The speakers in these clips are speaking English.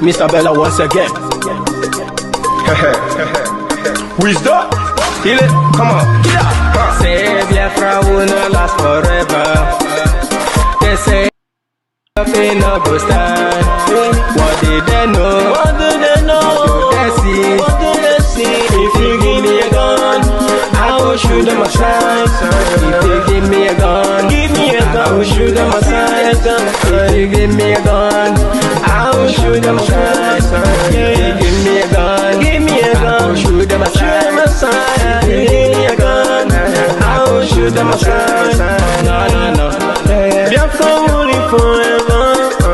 Mr. Bella once again. Wisdom, feel it, come on. Say Biafra will not last forever. They say nothing no go stand. What did they know? What do they know? What do they see? What do they see? If you give me a gun, I will shoot them aside. If you give me a gun, give me a gun, I will shoot them aside. If you give me a gun, I will shoot them aside. If you give me a gun, give me a gun, I will shoot them aside. If you give me a gun, I will shoot them aside. No, no, no. Biafra will live forever.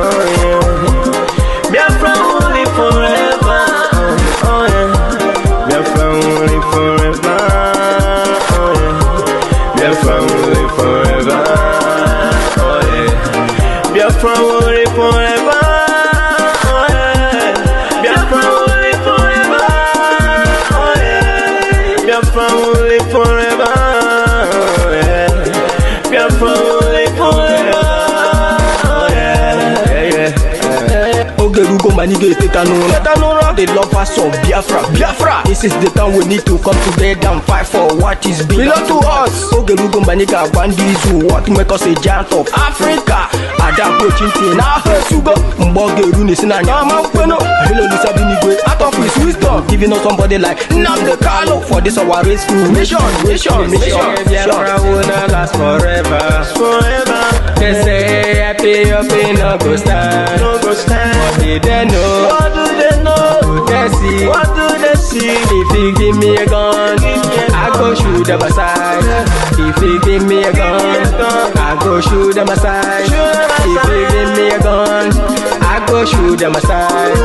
Oh yeah. Biafra will live forever. Oh yeah. Biafra will live forever. Oh yeah. Biafra will live forever. Oh yeah. Biafra will live forever. Oh yeah. Biafra will live forever. Oh yeah. Biafra will live forever. Oh yeah. Biafra will live forever. The lovers of Biafra. Biafra, this is the time we need to come together and fight for what is belong to us. Ogerugo Manika Bandizu, what make us a giant of Africa. Adam Pochinti, now Sugo, Mbogeru Nisina Yama Kweno, Hello Lisa Binigwe, out of his wisdom, giving us somebody like Namde Carlo for this our race mission. Biafra will not last forever. They say happy no go stand. What did they know? What do they know? What do they see? If you give me a gun, I go shoot them aside. If you give me a gun, I go shoot them aside. If you give me a gun, I go shoot them aside.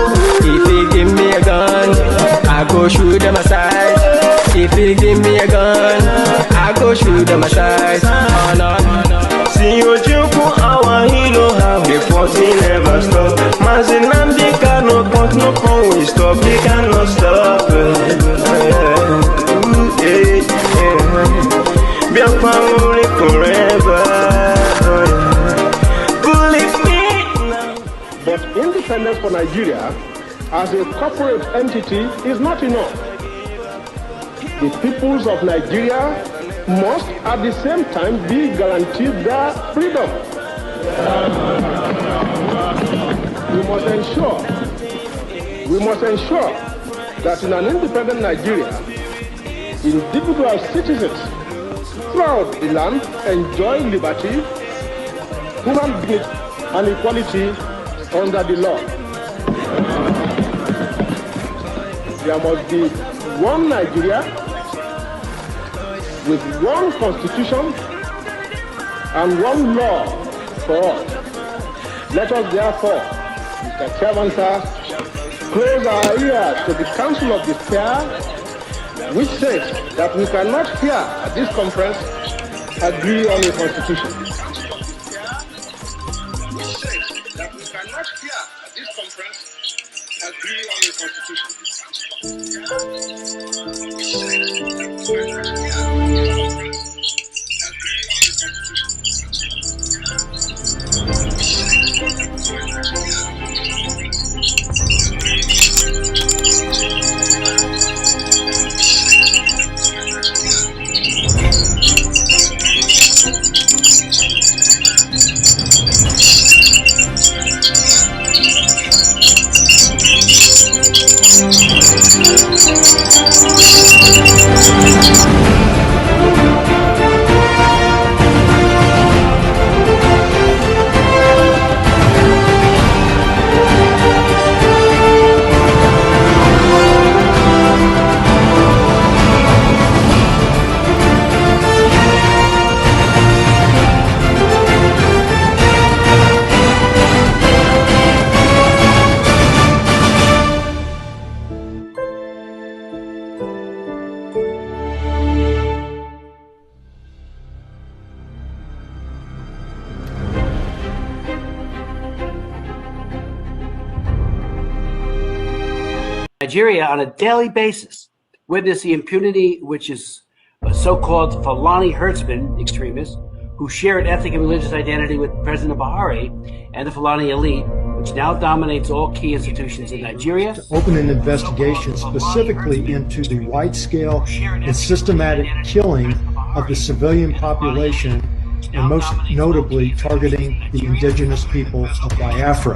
If you give me a gun, I go shoot them aside. If you give me a gun, I go shoot them aside. Oh no, no, no. See you jump our hero have the force never stop. Mazi Simon Ekpa no point no con we stop. They cannot stop. Biafra will live forever. Believe me now. But independence for Nigeria as a corporate entity is not enough. The peoples of Nigeria must at the same time be guaranteed their freedom. We must ensure that in an independent Nigeria, individual citizens throughout the land enjoy liberty, human dignity, and equality under the law. There must be one Nigeria with one constitution and one law for all. Let us therefore, Mr. Chairman, sir, close our ears to the Council of Despair, which says that we cannot here at this conference agree on a constitution. Nigeria on a daily basis witness the impunity which is so-called Fulani herdsmen extremists who share an ethnic and religious identity with President Buhari and the Fulani elite, which now dominates all key institutions in Nigeria. To open an investigation specifically into the wide-scale and systematic killing of the civilian population, and most notably targeting the indigenous people of Biafra.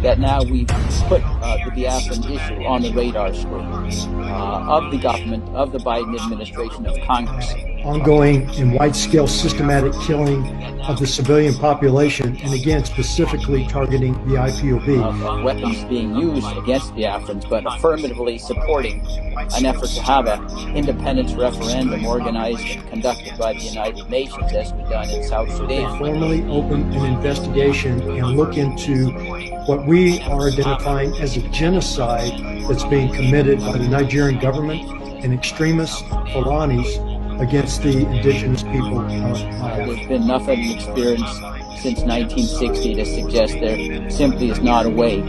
That now we've put the Biafran issue on the radar screen of the government, of the Biden administration, of Congress. Ongoing and wide-scale systematic killing of the civilian population, and again specifically targeting the IPOB. Weapons being used against Biafrans, but affirmatively supporting an effort to have an independence referendum organized and conducted by the United Nations, as we've done in South Sudan. Formally open an investigation and look into what we are identifying as a genocide that's being committed by the Nigerian government and extremist Fulanis against the indigenous people of Biafra. There's been nothing experienced since 1960 to suggest there simply is not a way,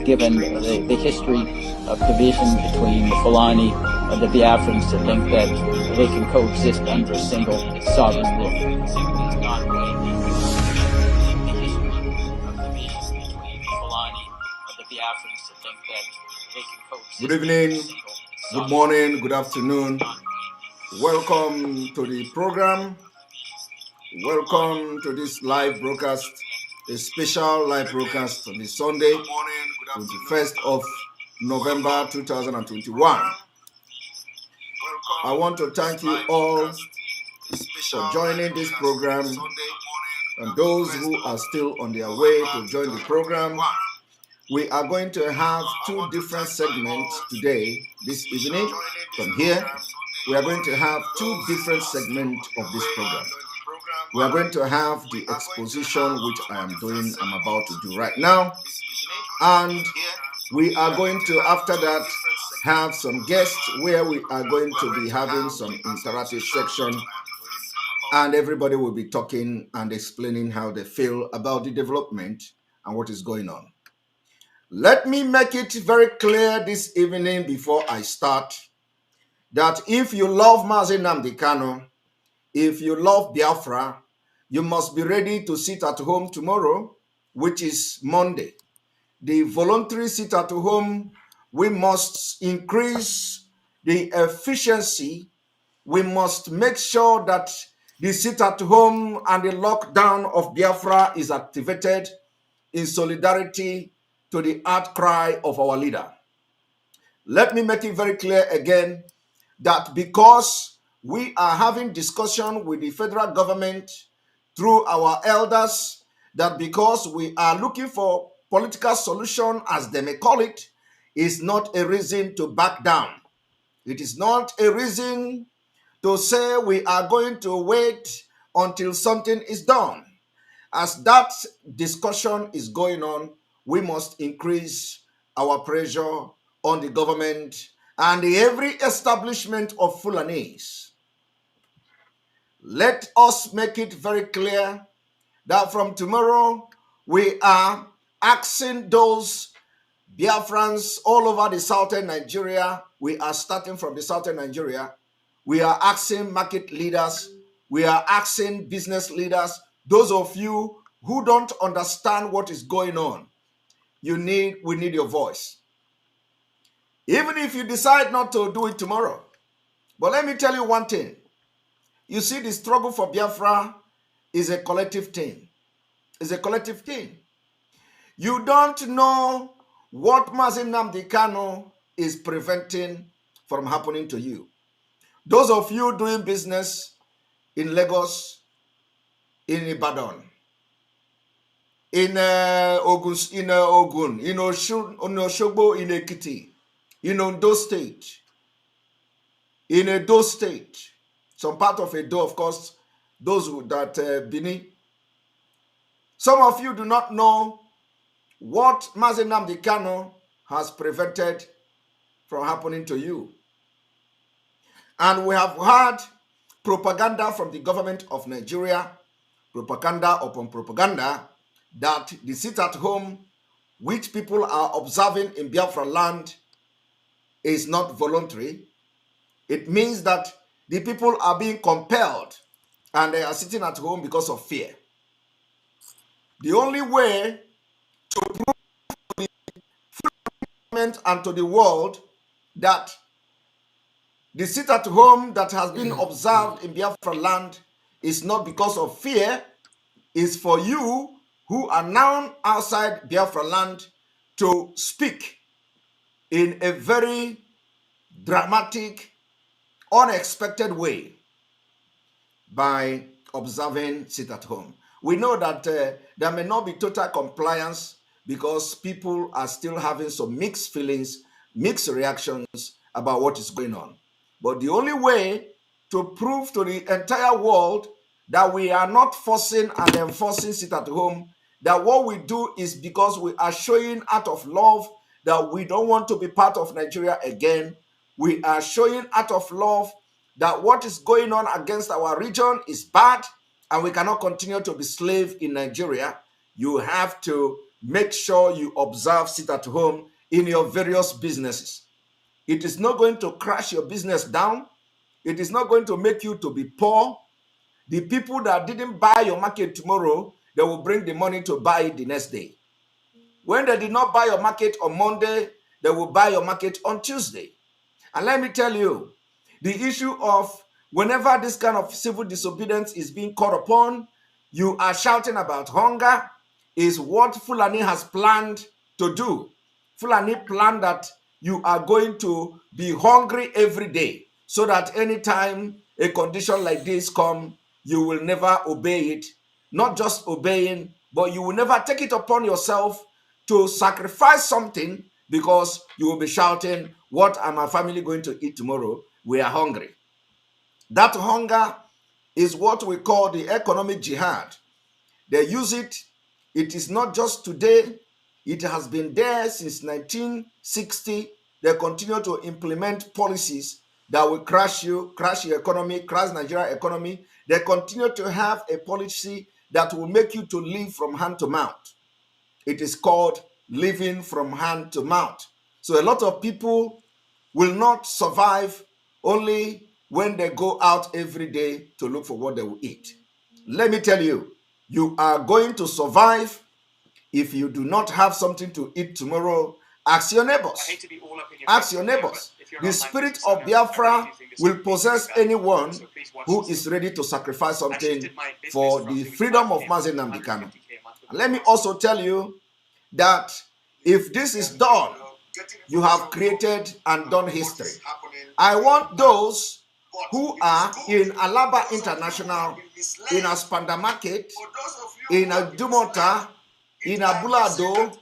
given the history of division between the Fulani and the Biafrans, to think that they can coexist under a single sovereign rule. Simply is not a way, given the history of division between the Fulani and the Biafrans, to think that they can coexist. Good evening, good morning, good afternoon. Welcome to the program. Welcome to this live broadcast, a special live broadcast on this Sunday, 21st of November 2021. I want to thank you all for joining this program, and those who are still on their way to join the program. We are going to have two different segments today, this evening. From here, we are going to have two different segments of this program. We are going to have the exposition, which I'm about to do right now. And we are going to, after that, have some guests where we are going to be having some interactive section. And everybody will be talking and explaining how they feel about the development and what is going on. Let me make it very clear this evening before I start that if you love Mazi Simon Ekpa, if you love Biafra, you must be ready to sit at home tomorrow, which is Monday. The voluntary sit at home, we must increase the efficiency. We must make sure that the sit at home and the lockdown of Biafra is activated in solidarity to the outcry of our leader. Let me make it very clear again that because we are having discussion with the federal government through our elders, that because we are looking for political solution, as they may call it, is not a reason to back down. It is not a reason to say we are going to wait until something is done. As that discussion is going on, we must increase our pressure on the government and every establishment of Fulanis. Let us make it very clear that from tomorrow, we are asking those Biafrans all over the southern Nigeria. We are starting from the southern Nigeria. We are asking market leaders. We are asking business leaders. Those of you who don't understand what is going on, we need your voice. Even if you decide not to do it tomorrow. But let me tell you one thing. You see, the struggle for Biafra is a collective thing. It's a collective thing. You don't know what Mazi Simon Ekpa is preventing from happening to you. Those of you doing business in Lagos, in Ibadan, in Ogun, in Oshogbo, in Ekiti, in Ondo State, in Edo State, some part of Edo, of course, those that Bini. Some of you do not know what Mazi Simon Ekpa has prevented from happening to you. And we have had propaganda from the government of Nigeria, propaganda upon propaganda, that the sit at home, which people are observing in Biafra land, is not voluntary. It means that the people are being compelled and they are sitting at home because of fear. The only way to prove and to the world that the sit at home that has been observed in Biafra land is not because of fear, is for you who are now outside Biafra land to speak in a very dramatic, unexpected way by observing sit at home. We know that there may not be total compliance because people are still having some mixed feelings, mixed reactions about what is going on. But the only way to prove to the entire world that we are not forcing and enforcing sit at home, that what we do is because we are showing out of love that we don't want to be part of Nigeria again. We are showing out of love that what is going on against our region is bad and we cannot continue to be slave in Nigeria. You have to make sure you observe sit at home in your various businesses. It is not going to crash your business down. It is not going to make you to be poor. The people that didn't buy your market tomorrow, they will bring the money to buy it the next day. When they did not buy your market on Monday, they will buy your market on Tuesday. And let me tell you, the issue of whenever this kind of civil disobedience is being called upon, you are shouting about hunger, is what Fulani has planned to do. Fulani planned that you are going to be hungry every day, so that anytime a condition like this comes, you will never obey it. Not just obeying, but you will never take it upon yourself to sacrifice something because you will be shouting, what am my family going to eat tomorrow? We are hungry. That hunger is what we call the economic jihad. They use it. It is not just today. It has been there since 1960. They continue to implement policies that will crash your economy, crash Nigeria economy. They continue to have a policy that will make you to live from hand to mouth. It is called living from hand to mouth. So a lot of people will not survive only when they go out every day to look for what they will eat. Let me tell you, you are going to survive if you do not have something to eat tomorrow. Ask your neighbors. Ask your neighbors. The spirit of Biafra will possess anyone who is ready to sacrifice something for the freedom of Mazi Simon Ekpa. Let me also tell you that if this is done, you have created and done history. I want those who are in Alaba International, in Aspanda Market, in Dumota, in Abulado,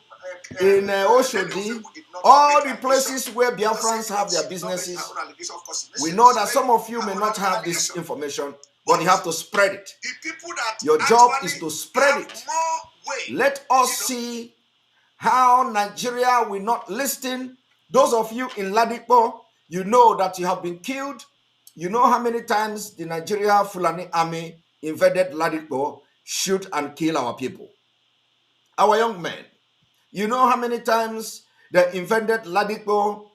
in Oshodi, all the places where Biafrans have their businesses. We know that some of you may not have this information, but you have to spread it. Your job is to spread it. Let us see how Nigeria will not listen. Those of you in Ladipo, you know that you have been killed. You know how many times the Nigeria Fulani army invaded Ladipo, shoot and kill our people. Our young men, you know how many times they invaded Ladipo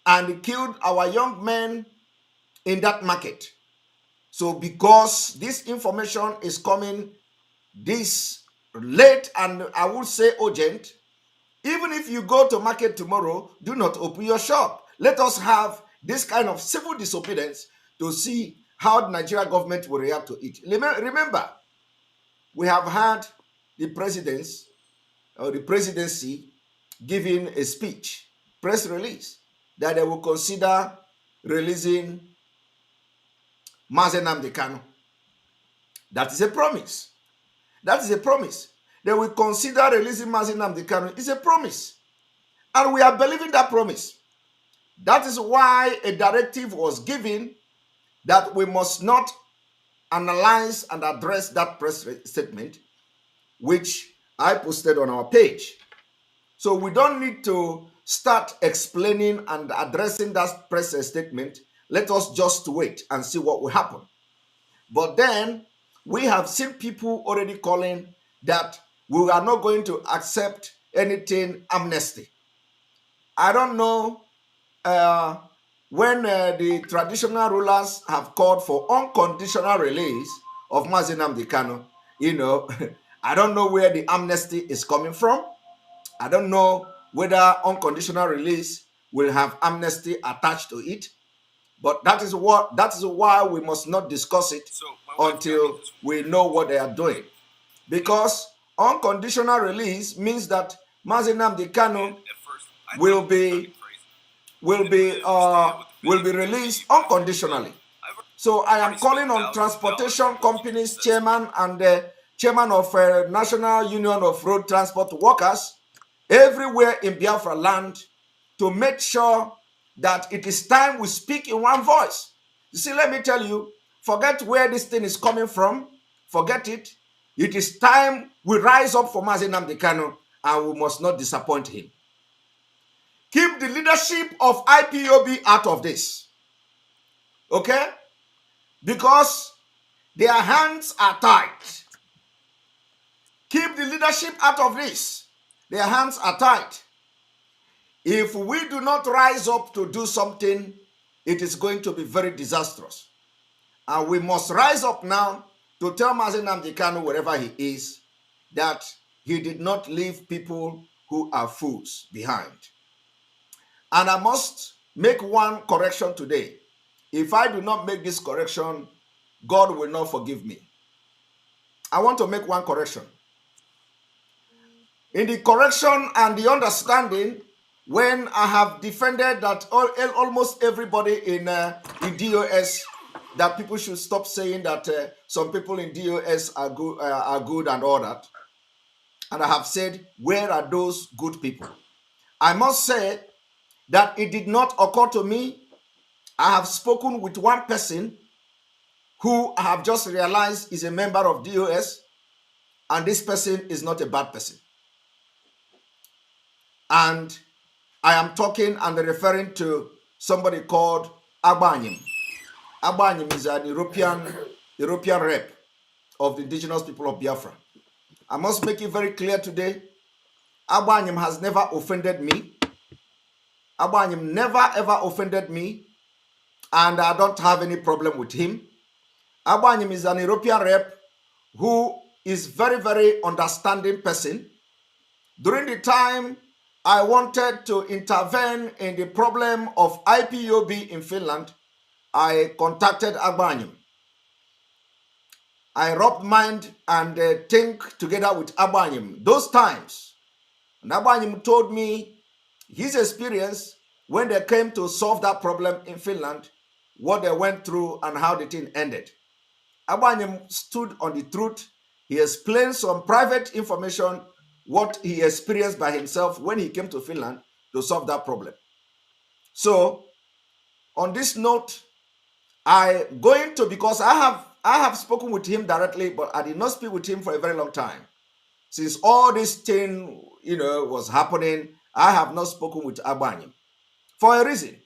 and killed our young men in that market. So because this information is coming this late and I would say urgent, even if you go to market tomorrow, do not open your shop. Let us have this kind of civil disobedience to see how the Nigeria government will react to it. Remember, we have had the presidents or the presidency giving a speech, press release, that they will consider releasing Mazi Simon Ekpa. That is a promise. That is a promise. They will consider releasing Mazi Simon Ekpa. It's a promise. And we are believing that promise. That is why a directive was given that we must not analyze and address that press statement, which I posted on our page. So we don't need to start explaining and addressing that press statement. Let us just wait and see what will happen. But then we have seen people already calling that we are not going to accept anything amnesty. I don't know when the traditional rulers have called for unconditional release of Mazi Simon Ekpa, I don't know where the amnesty is coming from. I don't know whether unconditional release will have amnesty attached to it. But that is why we must not discuss it until we know what they are doing. Because unconditional release means that Mazi Nnamdi Kanu will be released unconditionally. So I am calling on transportation companies chairman and the chairman of National Union of Road Transport Workers everywhere in Biafra land to make sure that it is time we speak in one voice. You see, let me tell you, forget where this thing is coming from. Forget it. It is time we rise up for Mazi Nnamdi Kanu, and we must not disappoint him. Keep the leadership of IPOB out of this. Okay? Because their hands are tied. Keep the leadership out of this. Their hands are tied. If we do not rise up to do something, it is going to be very disastrous. And we must rise up now to tell Mazi Nnamdi Kanu, wherever he is, that he did not leave people who are fools behind. And I must make one correction today. If I do not make this correction, God will not forgive me. I want to make one correction. In the correction and the understanding, when I have defended that almost everybody in DOS, that people should stop saying that some people in DOS are good and all that, and I have said, where are those good people? I must say that it did not occur to me. I have spoken with one person who I have just realized is a member of DOS, and this person is not a bad person. And I am talking and referring to somebody called Agbanyim. Agbanyim is an European rep of the indigenous people of Biafra. I must make it very clear today, Agbanyim has never offended me. Agbanyim never ever offended me, and I don't have any problem with him. Agbanyim is an European rep who is very, very understanding person. During the time I wanted to intervene in the problem of IPOB in Finland, I contacted Agbanyim. I rubbed mind and think together with Agbanyim those times. And Agbanyim told me his experience when they came to solve that problem in Finland, what they went through and how the thing ended. Agbanyim stood on the truth. He explained some private information, what he experienced by himself when he came to Finland to solve that problem. So, on this note, because I have spoken with him directly, but I did not speak with him for a very long time. Since all this thing, was happening, I have not spoken with Agbanyim for a reason.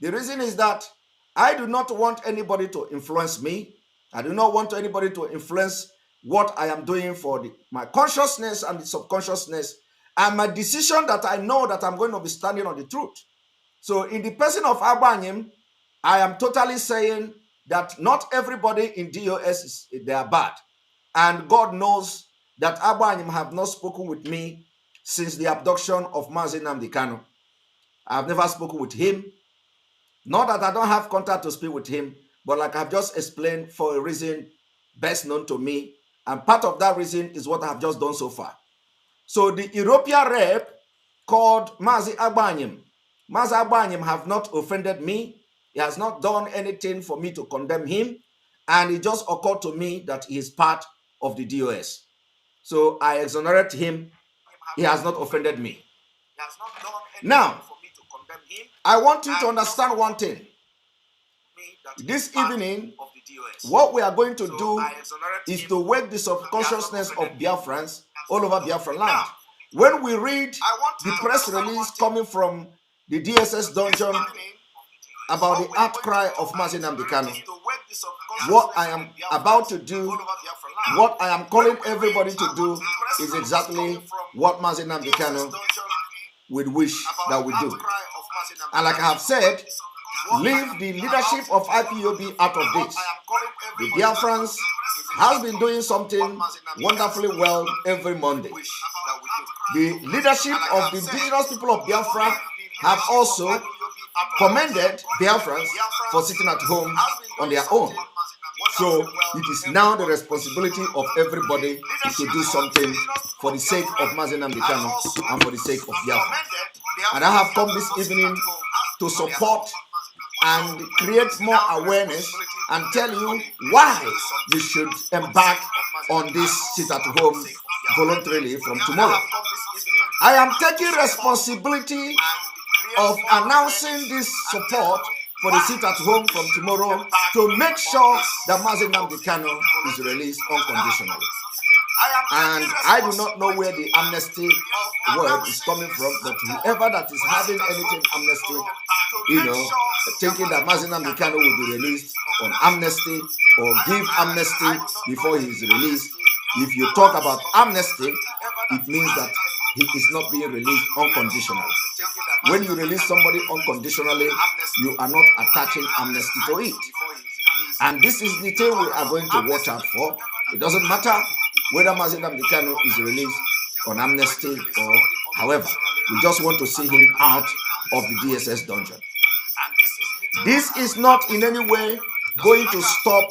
The reason is that I do not want anybody to influence me. I do not want anybody to influence what I am doing for my consciousness and the subconsciousness, and my decision that I know that I'm going to be standing on the truth. So in the person of Agbanyim, I am totally saying that not everybody in DOS they are bad. And God knows that Agbanyim have not spoken with me since the abduction of Mazi Nnamdi Kanu. I have never spoken with him. Not that I don't have contact to speak with him, but like I've just explained, for a reason best known to me. And part of that reason is what I have just done so far. So the European rep called Mazi Agbanyim. Mazi Agbanyim have not offended me. He has not done anything for me to condemn him. And it just occurred to me that he is part of the DOS. So I exonerate him. He has not offended me. Now, I want you to understand one thing. This evening, what we are going to do is to wake the subconsciousness of Biafrans all over Biafra land. When we read the press release coming from the DSS dungeon about the outcry of Mazi Nnamdi Kanu, what I am about to do, what I am calling everybody to do, is exactly what Mazi Nnamdi Kanu would wish that we do. And like I have said, leave the leadership of IPOB out of this. The Biafrans has been doing something wonderfully well every Monday. The leadership of the indigenous people of Biafra have also commended Biafrans for sitting at home on their own. So it is now the responsibility of everybody to do something for the sake of Mazi Nnamdi Kanu and for the sake of Biafra. And I have come this evening to support and create more awareness and tell you why you should embark on this sit at home voluntarily from tomorrow. I am taking responsibility of announcing this support for the sit at home from tomorrow to make sure that Mazi Nnamdi Kanu is released unconditionally. And I do not know where the amnesty word is coming from, but whoever that is having anything amnesty, thinking that Mazi Nnamdi Kanu will be released on amnesty or give amnesty before he is released, if you talk about amnesty, it means that he is not being released unconditionally. When you release somebody unconditionally, you are not attaching amnesty to it. And this is the thing we are going to watch out for. It doesn't matter whether Mazi Nnamdi Kanu is released on amnesty or however. We just want to see him out of the DSS dungeon. This is not in any way going to stop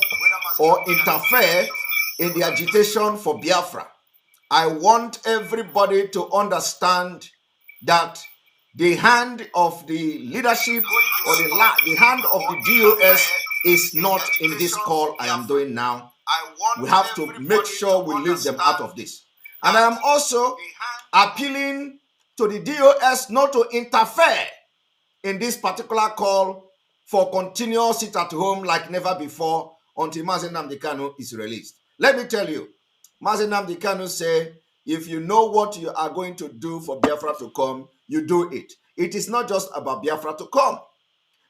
or interfere in the agitation for Biafra. I want everybody to understand that the hand of the leadership or the hand of the DOS is not in this call I am doing now. We have to make sure we leave them out of this. And I am also appealing to the DOS not to interfere in this particular call for continuous sit at home like never before until Mazi Nnamdi Kanu is released. Let me tell you, Mazi Nnamdi Kanu said, if you know what you are going to do for Biafra to come, you do it. It is not just about Biafra to come.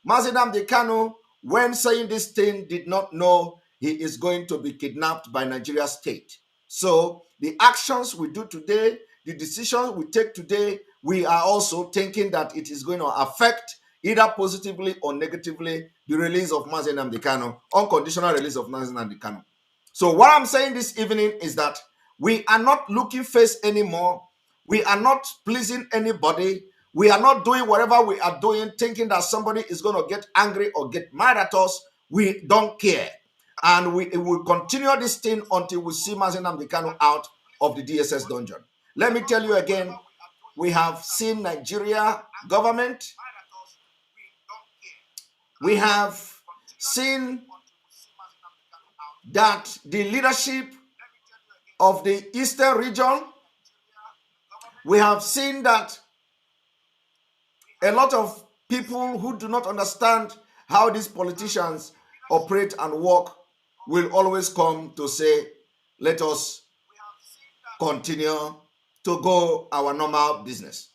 Mazi Nnamdi Kanu, when saying this thing, did not know he is going to be kidnapped by Nigeria state. So the actions we do today, the decisions we take today, we are also thinking that it is going to affect either positively or negatively the release of Mazi Nnamdi Kanu, unconditional release of Mazi Nnamdi Kanu. So what I'm saying this evening is that we are not looking face anymore. We are not pleasing anybody. We are not doing whatever we are doing thinking that somebody is going to get angry or get mad at us. We don't care. And we will continue this thing until we see Mazi Nnamdi Kanu out of the DSS dungeon. Let me tell you again, we have seen Nigeria government. We have seen that the leadership of the Eastern region, we have seen that a lot of people who do not understand how these politicians operate and work will always come to say, let us continue to go our normal business.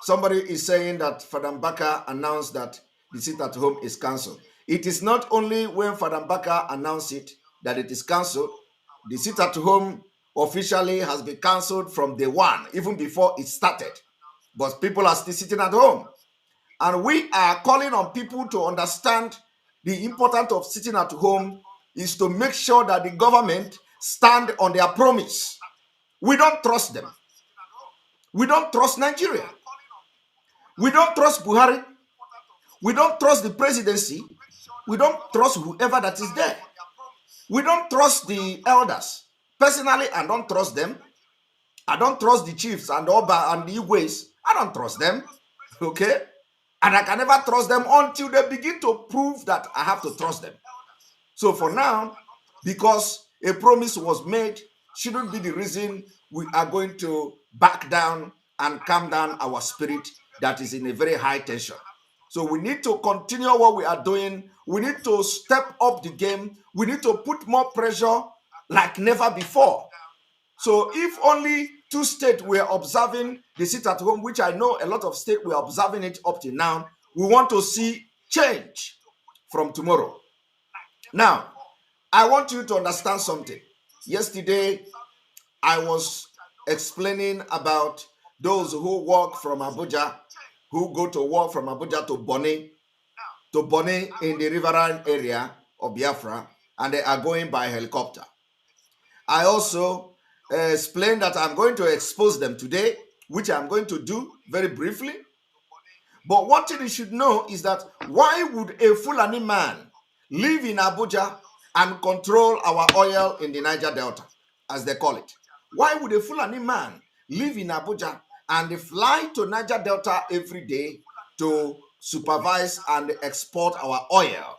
Somebody is saying that Father Mbaka announced that the sit at home is cancelled. It is not only when Father Mbaka announced it that it is cancelled. The sit at home officially has been cancelled from day one, even before it started. But people are still sitting at home. And we are calling on people to understand the importance of sitting at home is to make sure that the government stand on their promise. We don't trust them. We don't trust Nigeria. We don't trust Buhari. We don't trust the presidency. We don't trust whoever that is there. We don't trust the elders. Personally, I don't trust them. I don't trust the chiefs and the Oba and the Igwes. I don't trust them. Okay? And I can never trust them until they begin to prove that I have to trust them. So for now, because a promise was made, shouldn't be the reason we are going to back down and calm down our spirit that is in a very high tension. So we need to continue what we are doing. We need to step up the game. We need to put more pressure like never before. So if only 2 states were observing the sit at home, which I know a lot of states were observing it up to now, we want to see change from tomorrow. Now, I want you to understand something. Yesterday, I was explaining about those who walk from Abuja, who go to work from Abuja to Bonny in the riverine area of Biafra, and they are going by helicopter. I also explain that I'm going to expose them today, which I'm going to do very briefly. But one thing you should know is that why would a Fulani man live in Abuja and control our oil in the Niger Delta, as they call it? Why would a Fulani man live in Abuja and fly to Niger Delta every day to supervise and export our oil?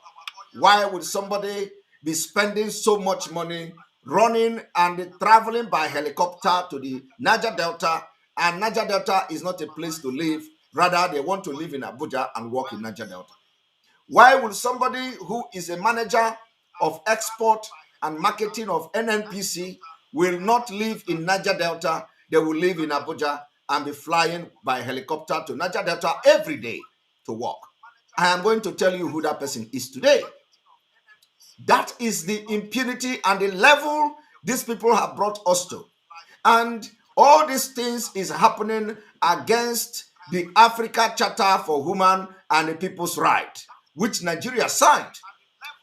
Why would somebody be spending so much money running and traveling by helicopter to the Niger Delta? And Niger Delta is not a place to live. Rather, they want to live in Abuja and work in Niger Delta. Why would somebody who is a manager of export and marketing of NNPC will not live in Niger Delta? They will live in Abuja and be flying by helicopter to Niger Delta every day to work. I am going to tell you who that person is today. That is the impunity and the level these people have brought us to. And all these things is happening against the Africa Charter for Human and the People's Right, which Nigeria signed,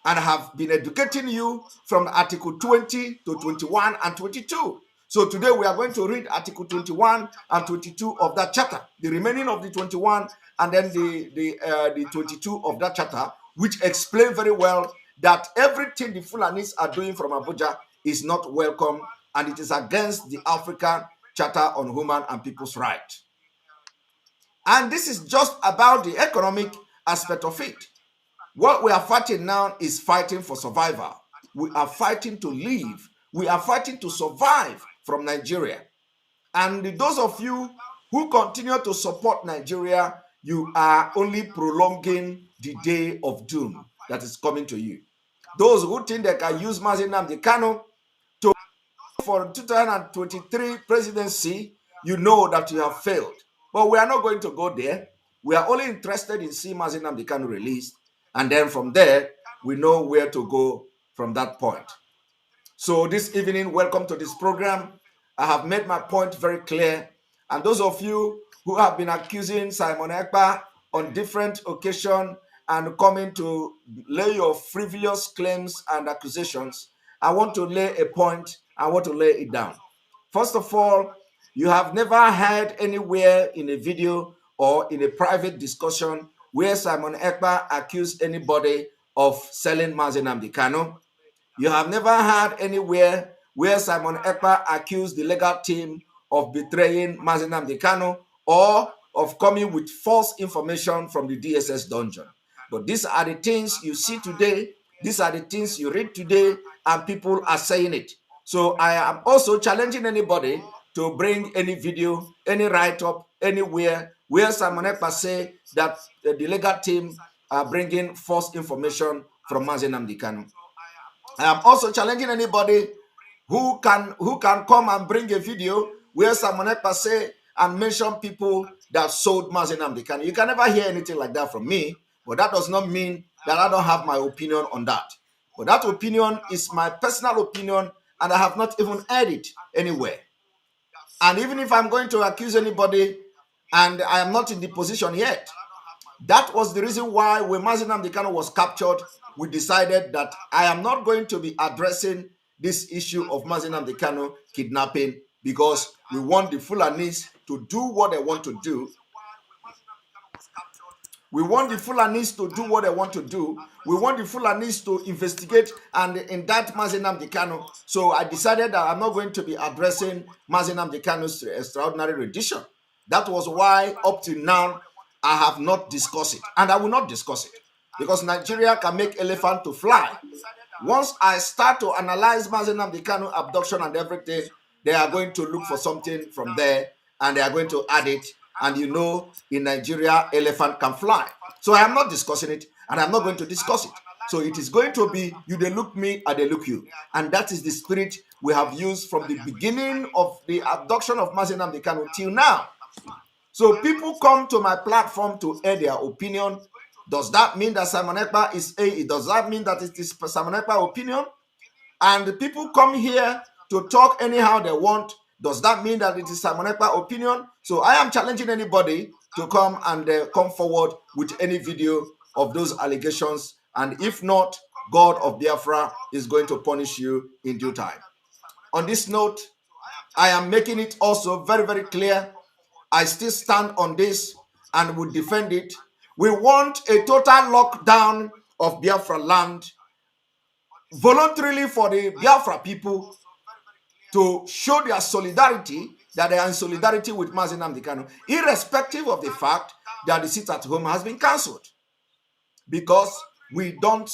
and have been educating you from Article 20 to 21 and 22. So today we are going to read Article 21 and 22 of that charter, the remaining of the 21 and then the 22 of that charter, which explain very well that everything the Fulanis are doing from Abuja is not welcome, and it is against the African Charter on Human and People's Rights. And this is just about the economic aspect of it. What we are fighting now is fighting for survival. We are fighting to live. We are fighting to survive from Nigeria. And those of you who continue to support Nigeria, you are only prolonging the day of doom that is coming to you. Those who think they can use Mazi Nnamdi Kanu to for 2023 presidency, you know that you have failed. But we are not going to go there. We are only interested in seeing Mazi Nnamdi Kanu released. And then from there, we know where to go from that point. So this evening, welcome to this program. I have made my point very clear. And those of you who have been accusing Simon Ekpa on different occasions and coming to lay your frivolous claims and accusations, I want to lay a point. I want to lay it down. First of all, you have never heard anywhere in a video or in a private discussion where Simon Ekpa accused anybody of selling Mazi Nnamdi Kanu. You have never heard anywhere where Simon Ekpa accused the legal team of betraying Mazi Nnamdi Kanu or of coming with false information from the DSS dungeon. But these are the things you see today. These are the things you read today, and people are saying it. So I am also challenging anybody to bring any video, any write-up, anywhere where Simon Ekpa say that the legal team are bringing false information from Mazi Nnamdi Kanu. I am also challenging anybody who can come and bring a video where Simon Ekpa say and mention people that sold Mazi Nnamdi Kanu. You can never hear anything like that from me, but that does not mean that I don't have my opinion on that. But that opinion is my personal opinion, and I have not even heard it anywhere. And even if I'm going to accuse anybody and I am not in the position yet, that was the reason why when Mazi Nnamdi Kanu was captured, we decided that I am not going to be addressing this issue of Mazi Nnamdi Kanu kidnapping, because we want the Fulanis to do what they want to do. We want the Fulanis to do what they want to do. We want the Fulanis to investigate and indict Mazi Nnamdi Kanu. So I decided that I'm not going to be addressing Mazi Nnamdi Kanu's extraordinary rendition. That was why up to now, I have not discussed it. And I will not discuss it. Because Nigeria can make elephant to fly. Once I start to analyze Mazi Nnamdi Kanu abduction and everything, they are going to look for something from there and they are going to add it. And you know, in Nigeria, elephant can fly. So I am not discussing it, and I'm not going to discuss it. So it is going to be, you they look me, and they look you. And that is the spirit we have used from the beginning of the abduction of Mazi Nnamdi Kanu till now. So people come to my platform to air their opinion. Does that mean that Simon Ekpa is a? Does that mean that it is Simon Ekpa opinion? And the people come here to talk anyhow they want. Does that mean that it is Simon Ekpa opinion? So I am challenging anybody to come and come forward with any video of those allegations. And if not, God of Biafra is going to punish you in due time. On this note, I am making it also very, very clear. I still stand on this and will defend it. We want a total lockdown of Biafra land voluntarily for the Biafra people to show their solidarity, that they are in solidarity with Mazi Nnamdi Kanu, irrespective of the fact that the sit at home has been cancelled. Because we don't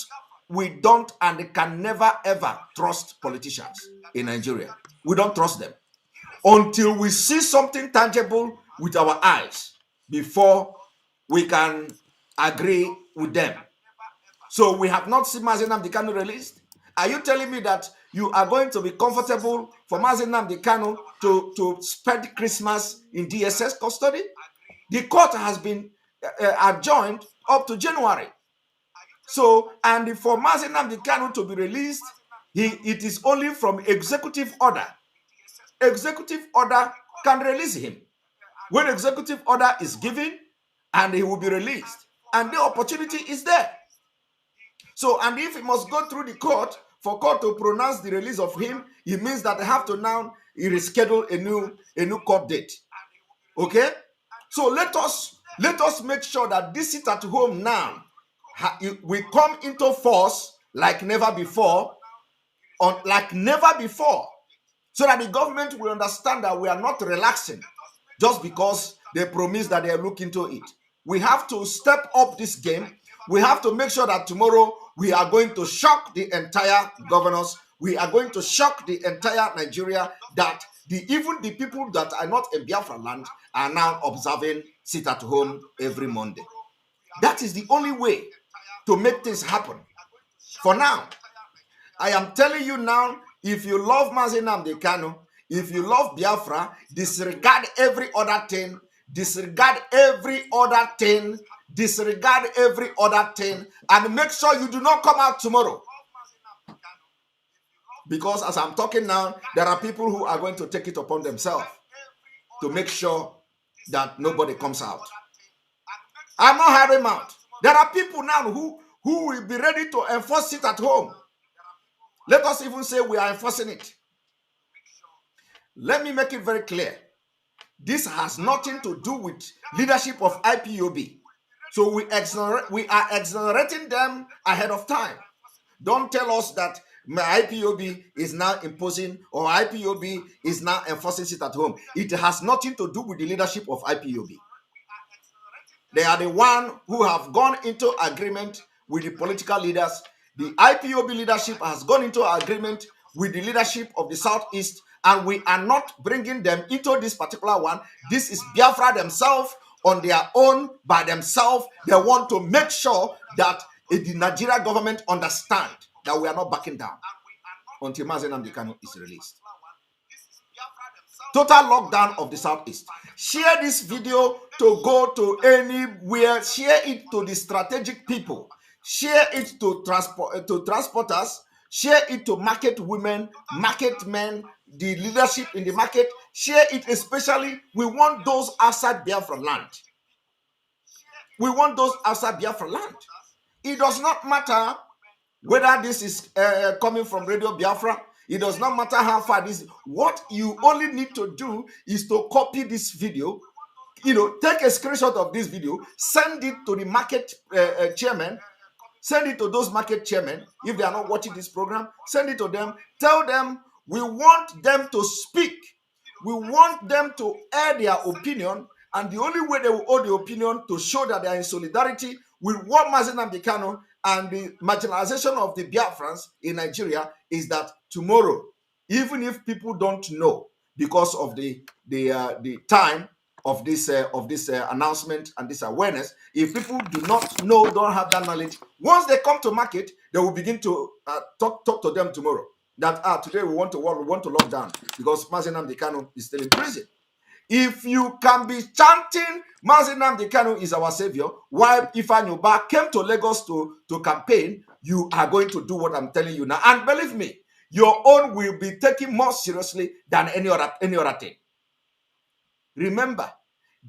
and can never ever trust politicians in Nigeria. We don't trust them until we see something tangible with our eyes before we can agree with them. So we have not seen Mazi Nnamdi Kanu released. Are you telling me that you are going to be comfortable for Mazi Nnamdi Kanu to spend Christmas in DSS custody? The court has been adjourned up to January. So, and for Mazi Nnamdi Kanu to be released, it is only from executive order. Executive order can release him. When executive order is given, and he will be released, and the opportunity is there. So, and if he must go through the court for court to pronounce the release of him, it means that they have to now reschedule a new court date. Okay? So let us make sure that this sit at home now we come into force like never before, so that the government will understand that we are not relaxing just because they promise that they look into it. We have to step up this game. We have to make sure that tomorrow we are going to shock the entire governors. We are going to shock the entire Nigeria that even the people that are not in Biafra land are now observing sit at home every Monday. That is the only way to make things happen. For now, I am telling you now, if you love Mazi Nnamdi Kanu, if you love Biafra, disregard every other thing, disregard every other thing, and make sure you do not come out tomorrow. Because as I'm talking now, there are people who are going to take it upon themselves to make sure that nobody comes out. I'm not hiring out. There are people now who will be ready to enforce it at home. Let us even say we are enforcing it. Let me make it very clear. This has nothing to do with leadership of IPOB. So we are exonerating them ahead of time. Don't tell us that IPOB is now imposing or IPOB is now enforcing it at home. It has nothing to do with the leadership of IPOB. They are the one who have gone into agreement with the political leaders. The IPOB leadership has gone into agreement with the leadership of the Southeast, and we are not bringing them into this particular one. This is Biafra themselves on their own, by themselves. They want to make sure that the Nigeria government understand that we are not backing down until Mazi Nnamdi Kanu is released. Total lockdown of the Southeast. Share this video to go to anywhere. Share it to the strategic people. Share it to transporters. Share it to market women, market men, the leadership in the market. Share it especially. We want those outside Biafra land. We want those outside Biafra land. It does not matter whether this is coming from Radio Biafra. It does not matter how far this is. What you only need to do is to copy this video, take a screenshot of this video, send it to the market chairman, send it to those market chairmen. If they are not watching this program, send it to them. Tell them we want them to speak. We want them to air their opinion, and the only way they will hold the opinion to show that they are in solidarity with what Mazi Nnamdi Kanu and the marginalization of the Biafrans in Nigeria is that tomorrow, even if people don't know because of the time of this announcement and this awareness, if people do not know, don't have that knowledge, once they come to market, they will begin to talk to them tomorrow that today we want to lock down because Mazi Nnamdi Kanu is still in prison. If you can be chanting Mazi Nnamdi Kanu is our savior, while Ifeanyi Ubah came to Lagos to campaign, you are going to do what I'm telling you now. And believe me, your own will be taken more seriously than any other thing. Remember,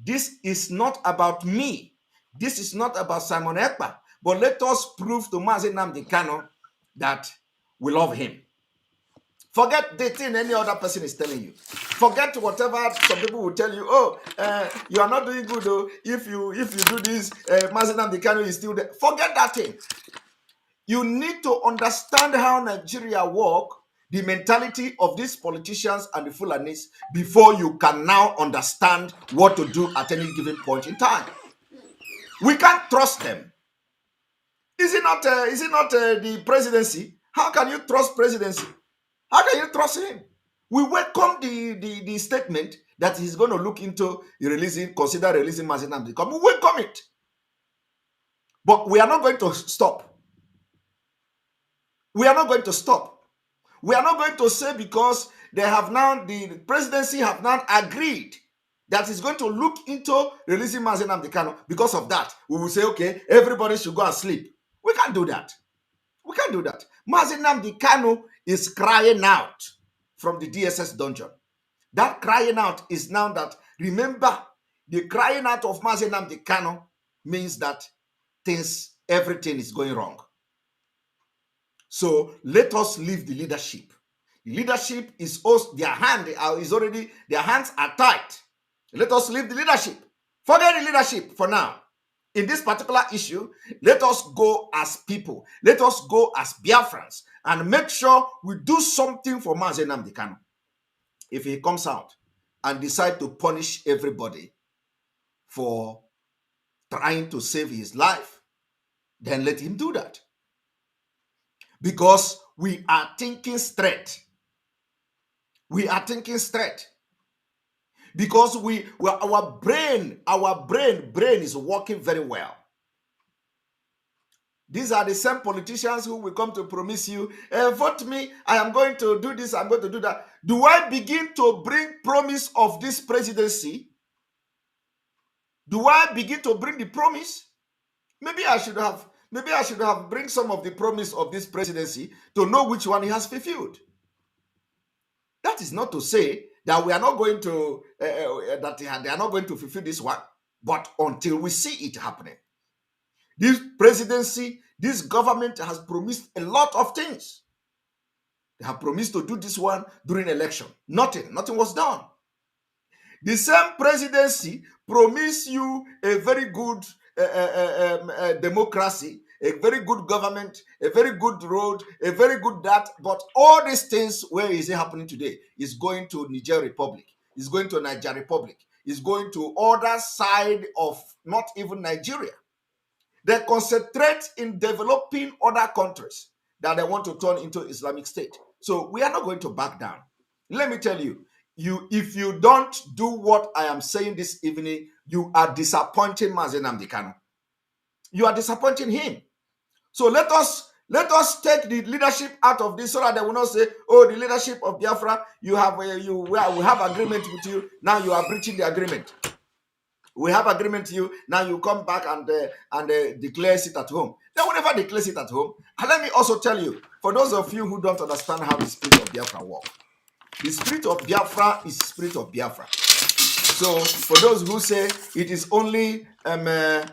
this is not about me. This is not about Simon Ekpa. But let us prove to Mazi Nnamdi Kanu that we love him. Forget the thing any other person is telling you. Forget whatever some people will tell you. Oh, you are not doing good. Oh, if you do this, Mazi Simon Ekpa is still there. Forget that thing. You need to understand how Nigeria works, the mentality of these politicians and the Fulanis, before you can now understand what to do at any given point in time. We can't trust them. Is it not the presidency? How can you trust presidency? How can you trust him? We welcome the statement that he's going to look into consider releasing Mazi Simon Ekpa. We welcome it. But we are not going to stop. We are not going to stop. We are not going to say because the presidency have now agreed that is going to look into releasing Mazi Simon Ekpa. Because of that, we will say, okay, everybody should go and sleep. We can't do that. We can't do that. Mazi Simon Ekpa is crying out from the DSS dungeon. That crying out is now that, remember, the crying out of Mazi Simon Ekpa means that everything is going wrong. So let us leave the leadership. The leadership is also, their hands are tight. Let us leave the leadership. Forget the leadership for now. In this particular issue, let us go as people. Let us go as Biafrans and make sure we do something for Mazi Simon Ekpa. If he comes out and decide to punish everybody for trying to save his life, then let him do that. Because we are thinking straight. We are thinking straight. Because our brain is working very well. These are the same politicians who will come to promise you, vote me, I am going to do this, I'm going to do that. Do I begin to bring promise of this presidency? Do I begin to bring the promise? Maybe I should have bring some of the promise of this presidency to know which one he has fulfilled. That is not to say that we are not going to that they are not going to fulfill this one, but until we see it happening. This presidency, this government has promised a lot of things. They have promised to do this one during election. Nothing was done. The same presidency promised you a very good democracy, a very good government, a very good road, a very good that. But all these things, where is it happening today? Is going to Niger Republic, is going to Niger Republic, is going to other side of not even Nigeria. They concentrate in developing other countries that they want to turn into Islamic State. So we are not going to back down. Let me tell you, if you don't do what I am saying this evening, you are disappointing Mazi Simon Ekpa. You are disappointing him. So let us take the leadership out of this, so that they will not say, oh, the leadership of Biafra, we have agreement with you, now you are breaching the agreement. We have agreement with you, now you come back and declare it at home. They will never declare it at home. And let me also tell you, for those of you who don't understand how the spirit of Biafra works, the spirit of Biafra is the spirit of Biafra. So for those who say it is only where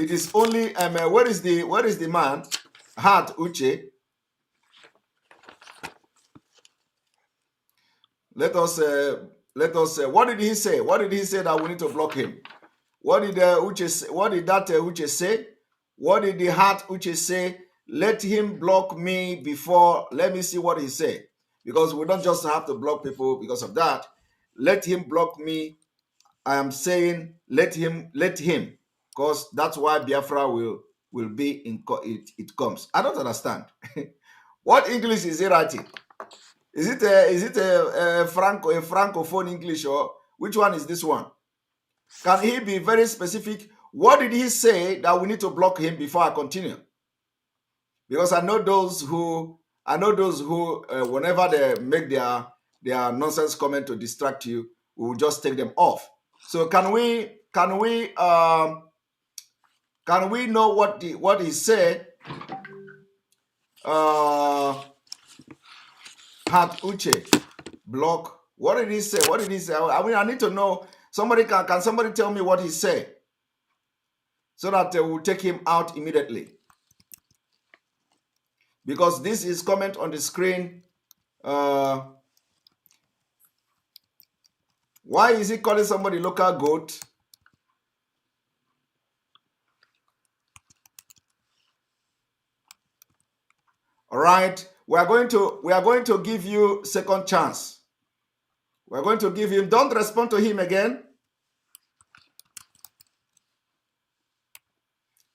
is the man? Heart Uche. Let us what did he say? What did he say that we need to block him? What did Uche say? What did that Uche say? What did the Heart Uche say? Let him block me before. Let me see what he said. Because we don't just have to block people because of that. Let him block me. I am saying let him, because that's why Biafra will be in it comes. I don't understand. What English is he writing? Is it a francophone English, or which one is this one? Can he be very specific? What did he say that we need to block him before I continue? Because I know those who whenever they make their nonsense comment to distract you, we will just take them off. So can we know what he said? Hat Uche block. What did he say? What did he say? I mean, I need to know. Can somebody tell me what he said, so that we'll take him out immediately? Because this is comment on the screen. Why is he calling somebody local goat? All right, we are going to give you second chance. We're going to give him. Don't respond to him again.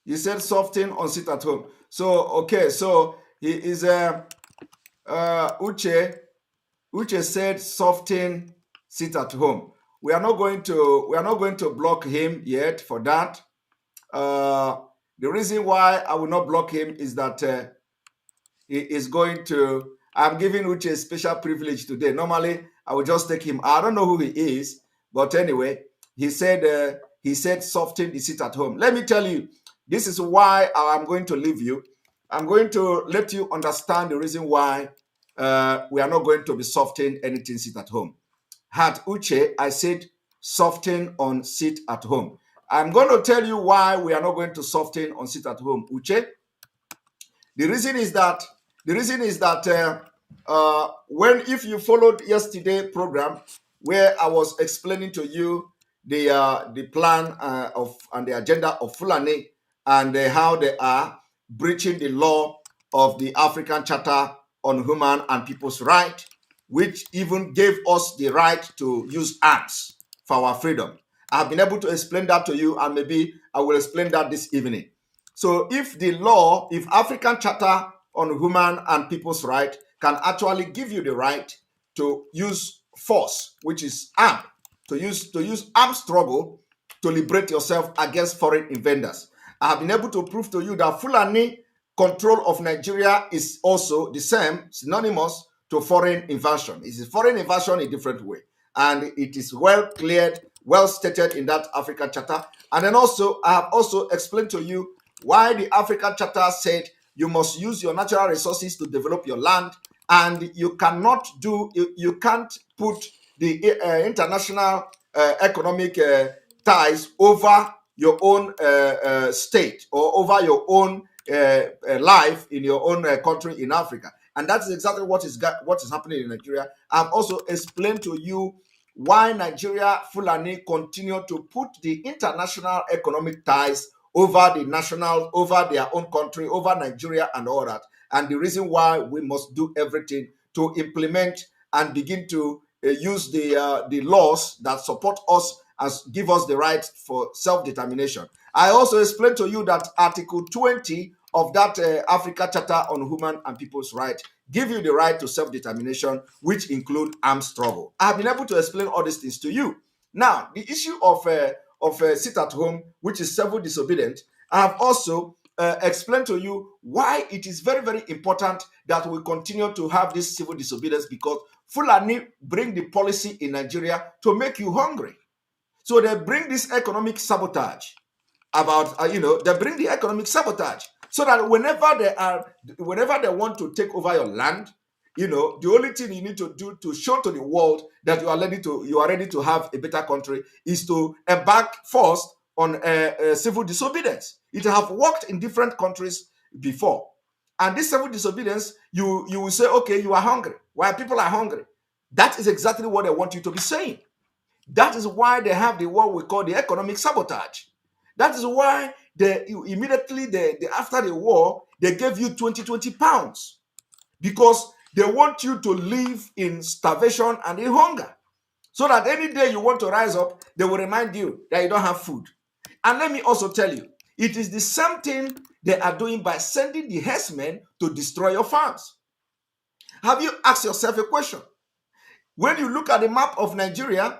He said soften on sit at home. So okay, so he is Uche. Uche said soften sit at home. We are not going to block him yet for that. The reason why I will not block him is that he is going to. I'm giving Uche a special privilege today. Normally, I would just take him. I don't know who he is, but anyway, he said soften the sit at home. Let me tell you, this is why I'm going to leave you. I'm going to let you understand the reason why we are not going to be softening anything sit at home. Had Uche, I said soften on sit at home. I'm going to tell you why we are not going to soften on sit at home, Uche. The reason is that if you followed yesterday program where I was explaining to you the plan and the agenda of Fulani and how they are breaching the law of the African Charter on Human and People's Right, which even gave us the right to use arms for our freedom. I've been able to explain that to you, and maybe I will explain that this evening. So if African Charter on Human and People's Right can actually give you the right to use force, which is armed, to use armed struggle to liberate yourself against foreign invaders. I have been able to prove to you that Fulani control of Nigeria is also the same, synonymous to foreign invasion. It's a foreign invasion in a different way. And it is well cleared, well stated in that African Charter. And then also, I have also explained to you why the African Charter said you must use your natural resources to develop your land, and you can't put the international economic ties over your own state or over your own life in your own country in Africa. And that's exactly what is happening in Nigeria. I've also explained to you why Nigeria Fulani continue to put the international economic ties over their own country, over Nigeria and all that. And the reason why we must do everything to implement and begin to use the laws that support us as give us the right for self-determination. I also explained to you that Article 20 of that Africa Charter on Human and People's Right give you the right to self-determination, which include armed struggle. I have been able to explain all these things to you. Now, the issue of sit at home, which is civil disobedience, I have also explained to you why it is very, very important that we continue to have this civil disobedience, because Fulani bring the policy in Nigeria to make you hungry. So they bring this economic sabotage about, they bring the economic sabotage so that whenever they want to take over your land, the only thing you need to do to show to the world that you are ready to have a better country is to embark first on civil disobedience. It have worked in different countries before. And this civil disobedience, you will say, okay, you are hungry. Why people are hungry? That is exactly what they want you to be saying. That is why they have what we call the economic sabotage. That is why immediately after the war, they gave you 20 pounds, because they want you to live in starvation and in hunger, so that any day you want to rise up, they will remind you that you don't have food. And let me also tell you, it is the same thing they are doing by sending the herdsmen to destroy your farms. Have you asked yourself a question? When you look at the map of Nigeria,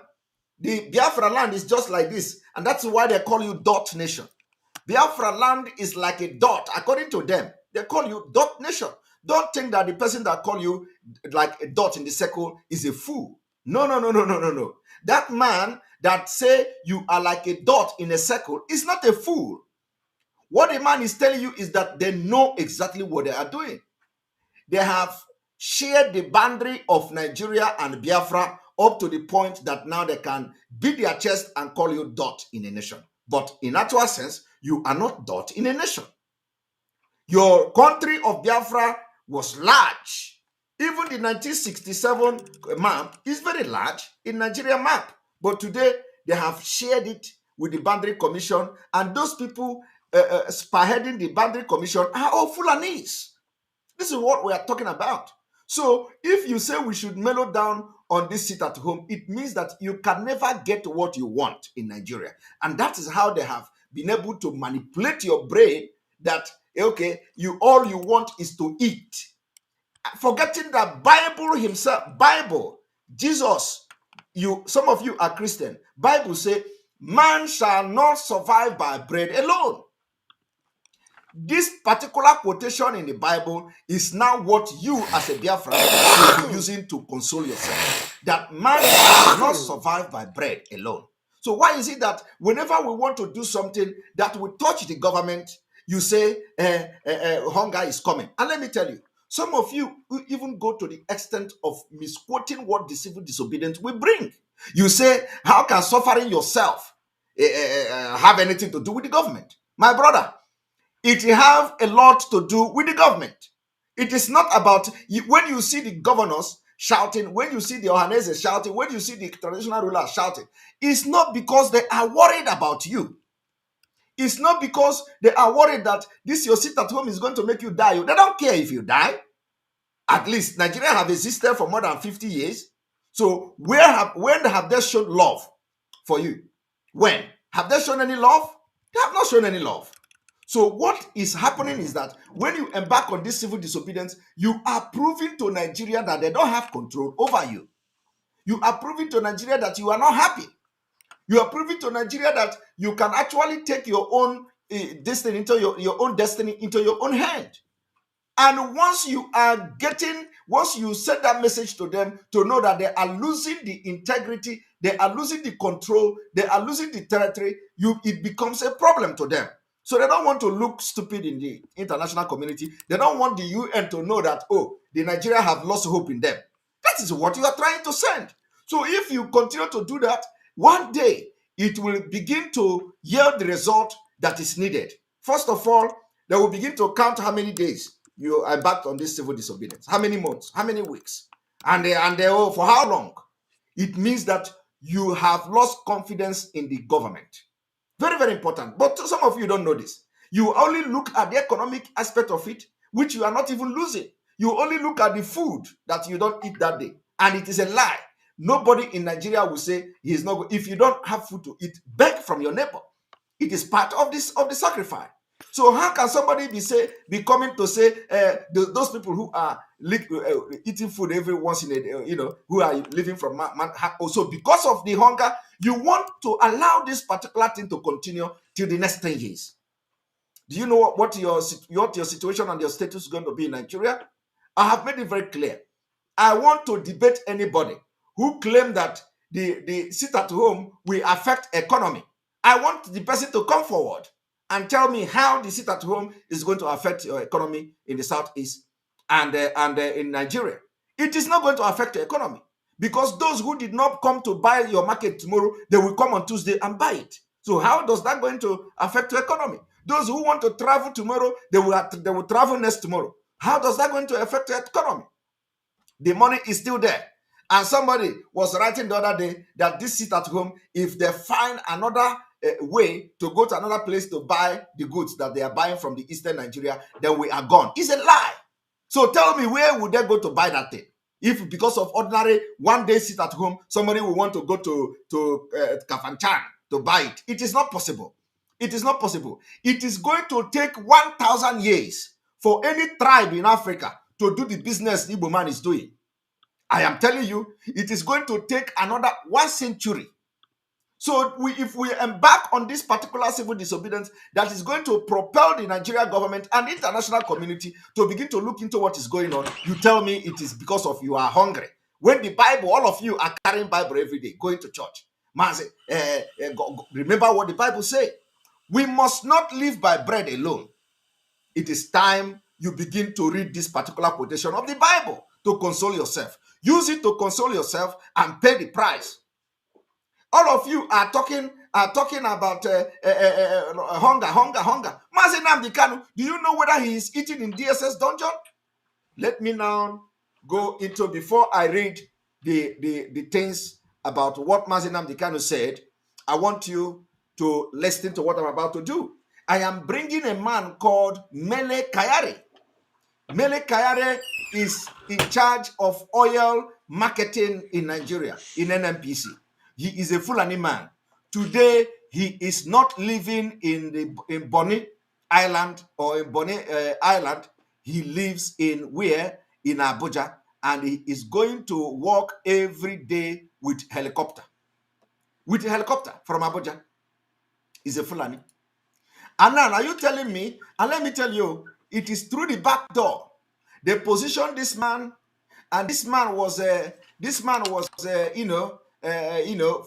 the Biafra land is just like this, and that's why they call you dot nation. Biafra land is like a dot, according to them. They call you dot nation. Don't think that the person that call you like a dot in the circle is a fool. No. That man that say you are like a dot in a circle is not a fool. What the man is telling you is that they know exactly what they are doing. They have shared the boundary of Nigeria and Biafra up to the point that now they can beat their chest and call you dot in a nation. But in actual sense, you are not dot in a nation. Your country of Biafra was large. Even the 1967 map is very large in Nigeria map. But today, they have shared it with the Boundary Commission, and those people spearheading the Boundary Commission are all Fulanese. This is what we are talking about. So if you say we should mellow down on this sit at home, it means that you can never get what you want in Nigeria. And that is how they have been able to manipulate your brain that, okay, all you want is to eat. Forgetting that Bible himself, Bible, Jesus, some of you are Christian. Bible say, man shall not survive by bread alone. This particular quotation in the Bible is now what you as a Biafran will be using to console yourself. That man shall not survive by bread alone. So why is it that whenever we want to do something that will touch the government, you say hunger is coming? And let me tell you, some of you even go to the extent of misquoting what the civil disobedience will bring. You say, how can suffering yourself have anything to do with the government? My brother, it have a lot to do with the government. It is not about, when you see the governors shouting, when you see the Ohanese shouting, when you see the traditional rulers shouting, it's not because they are worried about you. It's not because they are worried that this your sit at home is going to make you die. They don't care if you die. At least Nigeria have existed for more than 50 years. So when have they shown love for you? When? Have they shown any love? They have not shown any love. So what is happening is that when you embark on this civil disobedience, you are proving to Nigeria that they don't have control over you. You are proving to Nigeria that you are not happy. You are proving to Nigeria that you can actually take your own destiny into your own destiny into your own hand. And once you send that message to them to know that they are losing the integrity, they are losing the control, they are losing the territory, it becomes a problem to them. So they don't want to look stupid in the international community. They don't want the UN to know that, the Nigeria have lost hope in them. That is what you are trying to send. So if you continue to do that, one day it will begin to yield the result that is needed. First of all, they will begin to count how many days you embarked on this civil disobedience, how many months, how many weeks, and for how long. It means that you have lost confidence in the government. Very, very important. But some of you don't know this. You only look at the economic aspect of it, which you are not even losing. You only look at the food that you don't eat that day. And it is a lie. Nobody in Nigeria will say he is not. If you don't have food to eat, beg from your neighbor. It is part of the sacrifice. So how can somebody be coming to say those people who are eating food every once in a who are living from also because of the hunger, you want to allow this particular thing to continue till the next 10 years? Do you know what your situation and your status is going to be in Nigeria? I have made it very clear. I want to debate anybody who claim that the sit at home will affect economy. I want the person to come forward and tell me how the sit at home is going to affect your economy in the Southeast and in Nigeria. It is not going to affect your economy because those who did not come to buy your market tomorrow, they will come on Tuesday and buy it. So how does that going to affect your economy? Those who want to travel tomorrow, they will travel next tomorrow. How does that going to affect your economy? The money is still there. And somebody was writing the other day that this sit at home, if they find another way to go to another place to buy the goods that they are buying from the eastern Nigeria, then we are gone. It's a lie. So tell me, where would they go to buy that thing? If because of ordinary one day sit at home, somebody will want to go to Kafanchan to buy it. It is not possible. It is not possible. It is going to take 1,000 years for any tribe in Africa to do the business the Igbo man is doing. I am telling you, it is going to take another 1 century. So if we embark on this particular civil disobedience, that is going to propel the Nigerian government and the international community to begin to look into what is going on, you tell me it is because of you are hungry. When the Bible, all of you are carrying Bible every day, going to church. Mazi, remember what the Bible says. We must not live by bread alone. It is time you begin to read this particular quotation of the Bible to console yourself. Use it to console yourself and pay the price. All of you are talking about hunger. Mazi Nnamdi Kanu, do you know whether he is eating in DSS dungeon? Let me now go into, before I read the things about what Mazi Nnamdi Kanu said, I want you to listen to what I'm about to do. I am bringing a man called Mele Kayare. Mele Kayare is in charge of oil marketing in Nigeria, in NNPC. He is a Fulani man. Today, he is not living in Bonny Island or in Bonny Island. He lives in where? In Abuja. And he is going to work every day with helicopter. With a helicopter from Abuja. He's a Fulani. And now, are you telling me, and let me tell you, it is through the back door. They positioned this man, and this man was,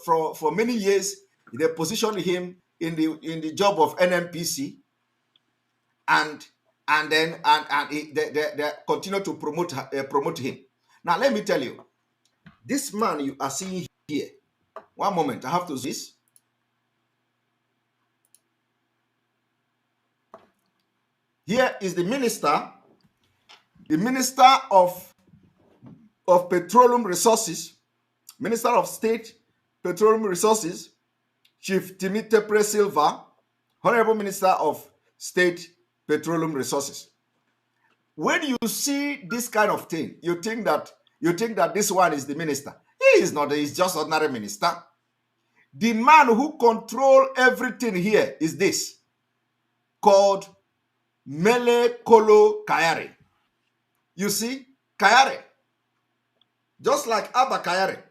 for many years, they positioned him in the job of NNPC, and then they continue to promote him. Now, let me tell you, this man you are seeing here. One moment, I have to see this. Here is the minister of Petroleum Resources, Minister of State Petroleum Resources, Chief Timothy Silva, Honorable Minister of State Petroleum Resources. When you see this kind of thing, you think that this one is the minister. He is not. He's just ordinary minister. The man who controls everything here is this, called Mele Kolo Kayare. You see, Kayare, just like Abba Kayare,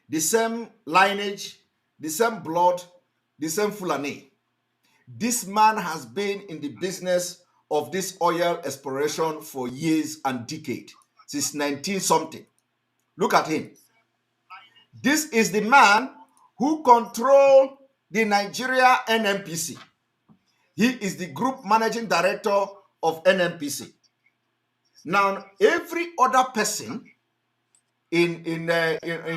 the same lineage, the same blood, the same Fulani. This man has been in the business of this oil exploration for years and decades, since 19-something. Look at him. This is the man who controls the Nigeria NNPC. He is the group managing director of NNPC. Now, every other person in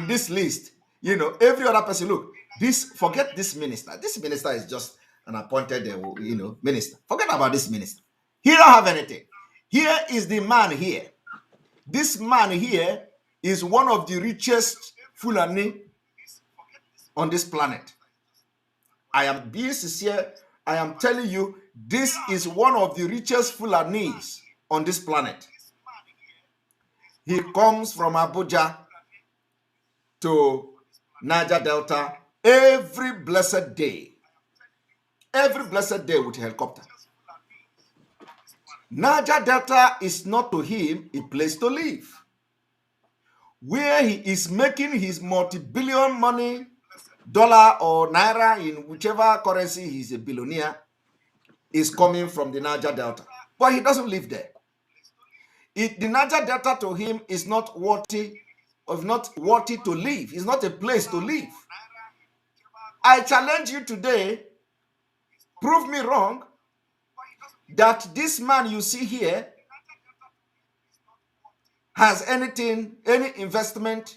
this list, every other person, look, forget this minister. This minister is just an appointed, minister. Forget about this minister. He don't have anything. Here is the man here. This man here is one of the richest Fulani on this planet. I am being sincere. I am telling you, this is one of the richest Fulanis on this planet. He comes from Abuja to Niger Delta every blessed day. Every blessed day with a helicopter. Niger Delta is not to him a place to live. Where he is making his multi-billion money, dollar or naira, in whichever currency he's a billionaire, is coming from the Niger Delta. But he doesn't live there. The Niger Delta to him is not worthy to live. It's not a place to live. I challenge you today, prove me wrong, that this man you see here has anything, any investment,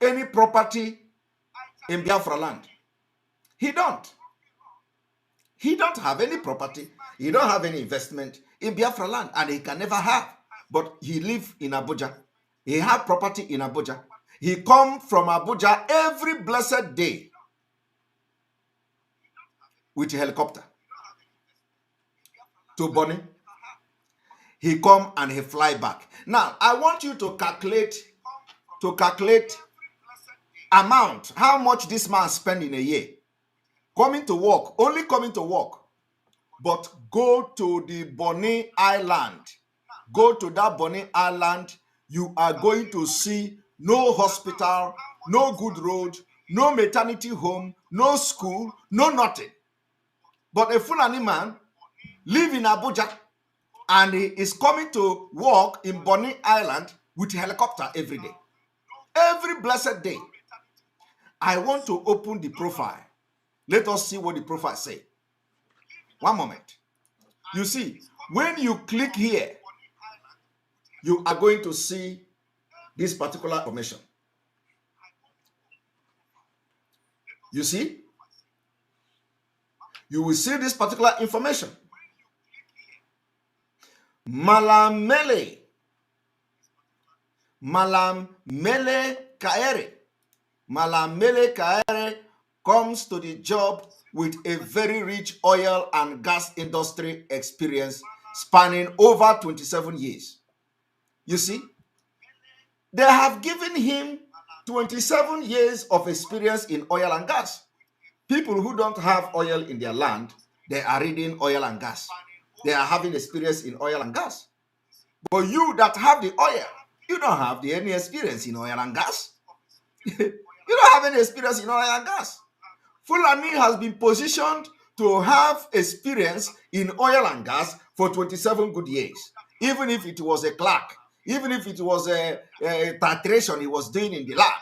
any property in Biafra land. He don't. He don't have any property. He don't have any investment in Biafra land, and he can never have. But he live in Abuja. He have property in Abuja. He come from Abuja every blessed day with a helicopter to Bonny. He come and he fly back. Now, I want you to calculate amount, how much this man spend in a year. Coming to work, only coming to work. But go to the Bonny Island. Go to that Bonny Island, you are going to see no hospital, no good road, no maternity home, no school, no nothing. But a Fulani man live in Abuja, and he is coming to work in Bonny Island with a helicopter every day. Every blessed day. I want to open the profile. Let us see what the profile say. One moment. You see, when you click here, you are going to see this particular information. You see? You will see this particular information. Malamele Malam Mele Kaere. Malam Mele Kaere comes to the job with a very rich oil and gas industry experience spanning over 27 years. You see, they have given him 27 years of experience in oil and gas. People who don't have oil in their land, they are reading oil and gas. They are having experience in oil and gas. But you that have the oil, you don't have any experience in oil and gas. You don't have any experience in oil and gas. Fulani has been positioned to have experience in oil and gas for 27 good years. Even if it was a clerk, even if it was a titration he was doing in the lab,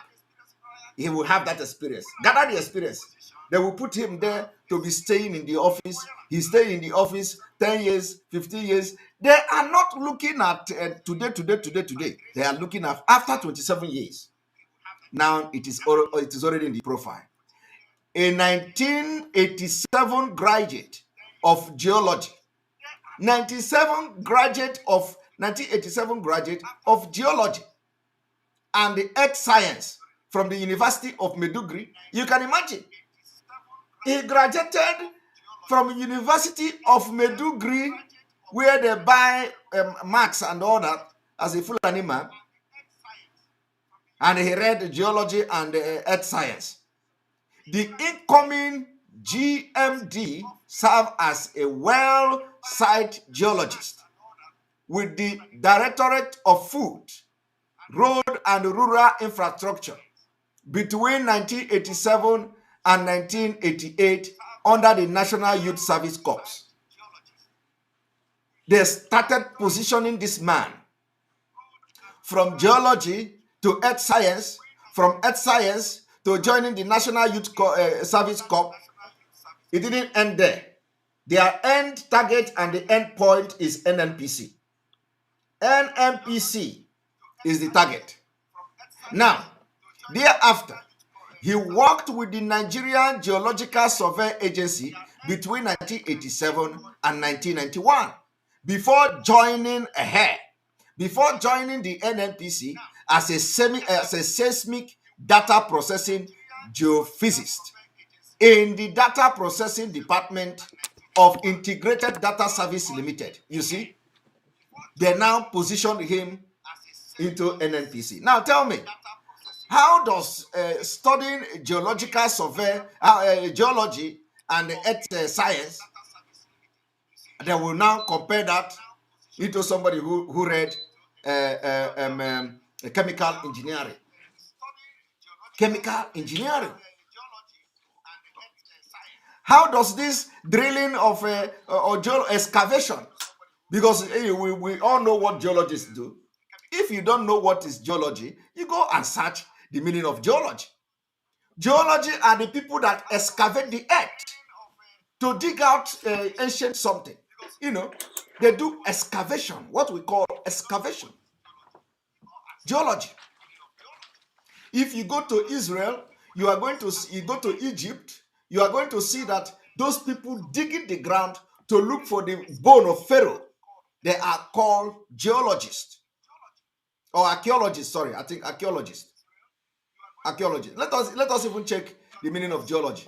he will have that experience. Gather the experience. They will put him there to be staying in the office. He stay in the office 10 years, 15 years. They are not looking at today. They are looking at after 27 years. Now it is already in the profile. A 1987 graduate of geology. 1987 graduate of geology and the earth science from the University of Maiduguri. You can imagine. He graduated from University of Maiduguri, where they buy marks and all that as a Fulani man. And he read geology and earth science. The incoming GMD served as a well-site geologist with the Directorate of Food, Road and Rural Infrastructure between 1987 and 1988 under the National Youth Service Corps. They started positioning this man from geology to earth science, from earth science to joining the National Youth Service Corps. It didn't end there. Their end target and the end point is NNPC. NNPC is the target. Now, thereafter, he worked with the Nigerian Geological Survey Agency between 1987 and 1991 before joining the NNPC as a seismic data processing geophysicist in the data processing department of Integrated Data Service Limited. You see, they now positioned him into NNPC. Now tell me, how does studying geological survey, geology and earth science, they will now compare that into somebody who read chemical engineering. Chemical engineering. How does this drilling of excavation, because we all know what geologists do. If you don't know what is geology, you go and search the meaning of geology. Geology are the people that excavate the earth to dig out ancient something. You know, they do excavation, what we call excavation. Geology. If you go to Israel, you go to Egypt, you are going to see that those people digging the ground to look for the bone of Pharaoh, they are called geologists. Or archaeologists, sorry, I think archaeologists. Archaeologists. Let us even check the meaning of geology.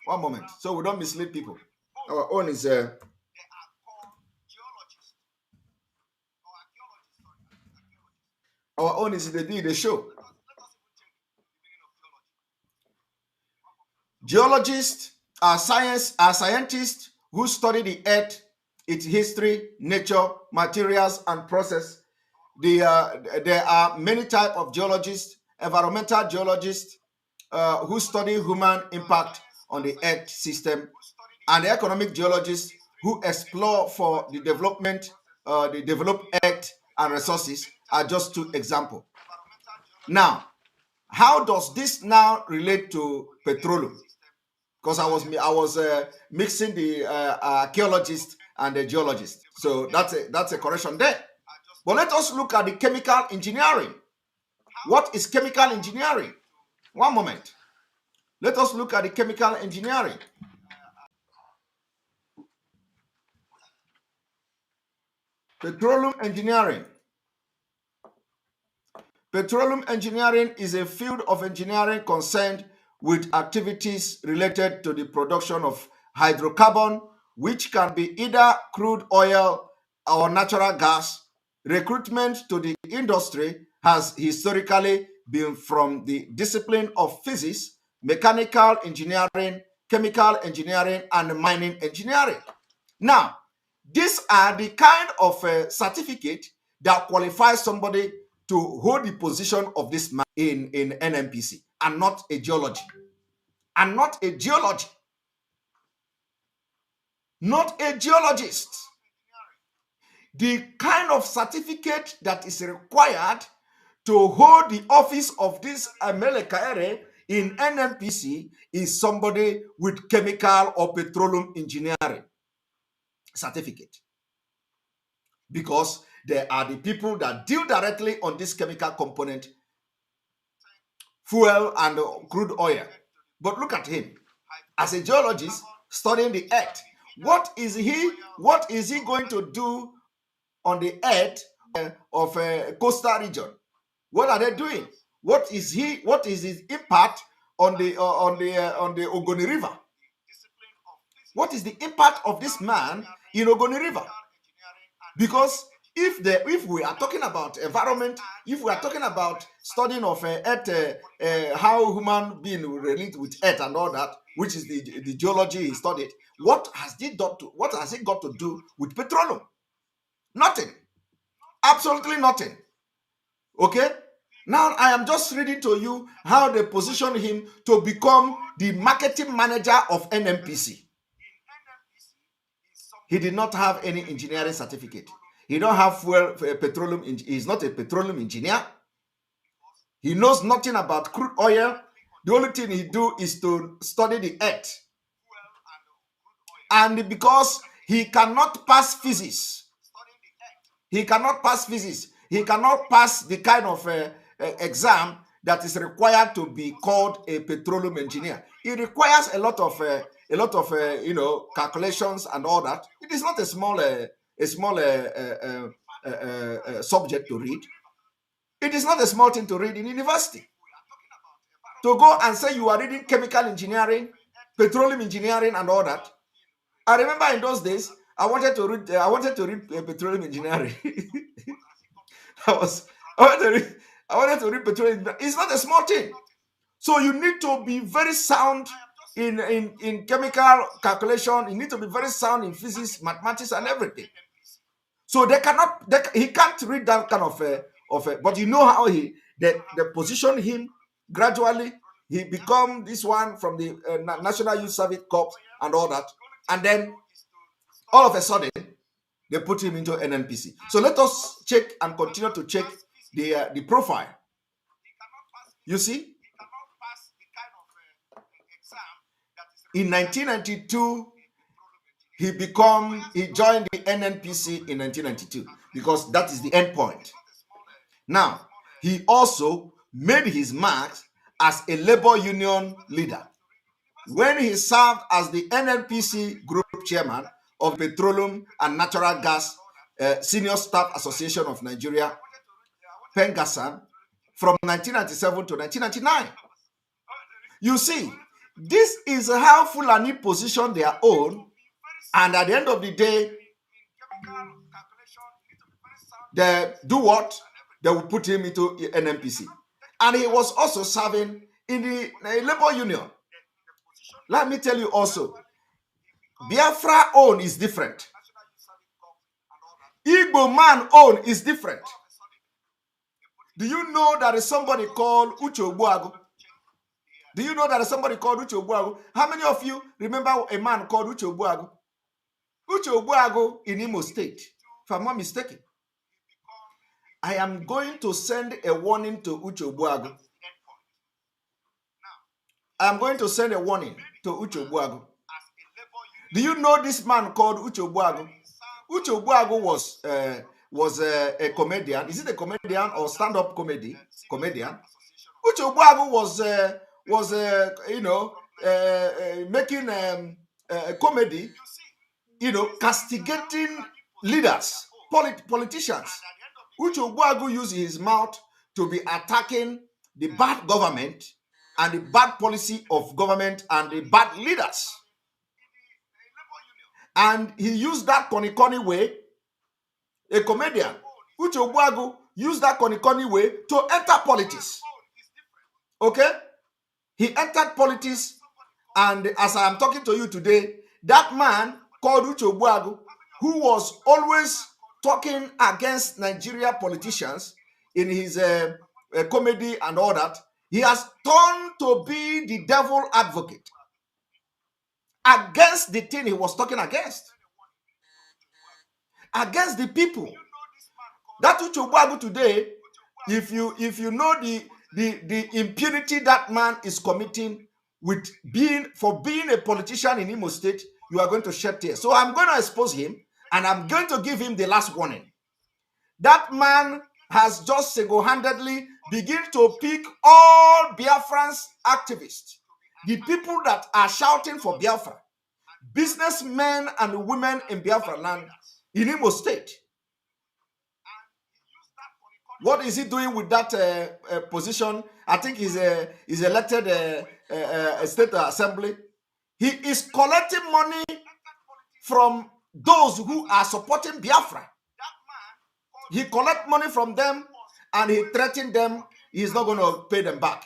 One moment, so we don't mislead people. Our own is the show. Geologists are scientists who study the earth, its history, nature, materials, and process. There are many types of geologists. Environmental geologists who study human impact on the earth system, and the economic geologists who explore for the development, the developed earth and resources are just two examples. Now, how does this now relate to petroleum? Because I was mixing the archaeologist and the geologist, so that's a correction there. But let us look at the chemical engineering. What is chemical engineering? One moment. Let us look at the chemical engineering. Petroleum engineering. Petroleum engineering is a field of engineering concerned with activities related to the production of hydrocarbon, which can be either crude oil or natural gas. Recruitment to the industry has historically been from the discipline of physics, mechanical engineering, chemical engineering, and mining engineering. Now, these are the kind of certificate that qualifies somebody to hold the position of this man in NNPC, and not a geology. And not a geology. Not a geologist. The kind of certificate that is required to hold the office of this Amele Kaere in NNPC is somebody with chemical or petroleum engineering certificate. Because they are the people that deal directly on this chemical component, fuel and crude oil. But look at him. As a geologist studying the earth, what is he going to do on the earth of a coastal region? What are they doing? What is his impact on the Ogoni River? What is the impact of this man in Ogoni River? Because if we are talking about environment, if we are talking about studying of earth, how human being relate with earth and all that, which is the geology he studied, what has it got to do with petroleum? Nothing. Absolutely nothing. Okay? Now I am just reading to you how they position him to become the marketing manager of NNPC. He did not have any engineering certificate. He don't have petroleum. He's not a petroleum engineer. He knows nothing about crude oil. The only thing he do is to study the earth. And because he cannot pass physics, he cannot pass the kind of exam that is required to be called a petroleum engineer. It requires a lot of calculations and all that. It is not a small subject to read. It is not a small thing to read in university. To go and say you are reading chemical engineering, petroleum engineering, and all that. I remember in those days, I wanted to read petroleum engineering. I wanted to read petroleum. It's not a small thing. So you need to be very sound in chemical calculation. You need to be very sound in physics, mathematics, and everything. So he can't read that kind of but you know how they position him gradually. He become this one from the National Youth Service Corps and all that. And then all of a sudden, they put him into NNPC. So let us check and continue to check the profile. You see? In 1992, he joined the NNPC in 1992 because that is the end point. Now, he also made his marks as a labor union leader when he served as the NNPC group chairman of Petroleum and Natural Gas Senior Staff Association of Nigeria, Pengasan, from 1997 to 1999. You see, this is how Fulani position their own, and at the end of the day, they do what? They will put him into NNPC. And he was also serving in the labor union. Let me tell you also, Biafra own is different. Igbo man own is different. Do you know there is somebody called Uche Ogbuagu? Do you know there is somebody called Uche Ogbuagu? How many of you remember a man called Uche Ogbuagu? Uche Ogbuagu in Imo State, if I'm not mistaken. I am going to send a warning to Uche Ogbuagu. I am going to send a warning to Uche Ogbuagu. Do you know this man called Uche Ogbuagu? Uche Ogbuagu was a comedian. Is it a comedian or stand-up comedian? Uche Ogbuagu was making a comedy, castigating leaders, politicians. Uche Ogbuagu used his mouth to be attacking the bad government and the bad policy of government and the bad leaders. And he used that Konikoni way, a comedian, Uche Ogbuagu used that Konikoni way to enter politics. Okay? He entered politics, and as I am talking to you today, that man called Uche Ogbuagu, who was always talking against Nigeria politicians in his comedy and all that, he has turned to be the devil advocate against the thing he was talking against the people. That Uche Ogbuagu today, if you know the impunity that man is committing with being a politician in Imo State, you are going to shed tears. So I'm going to expose him, and I'm going to give him the last warning. That man has just single-handedly begun to pick all Biafrans activists, the people that are shouting for Biafra, businessmen and women in Biafra land, in Imo State. What is he doing with that position? I think he's elected a state assembly. He is collecting money from those who are supporting Biafra. He collects money from them and he threatens them. He's not going to pay them back.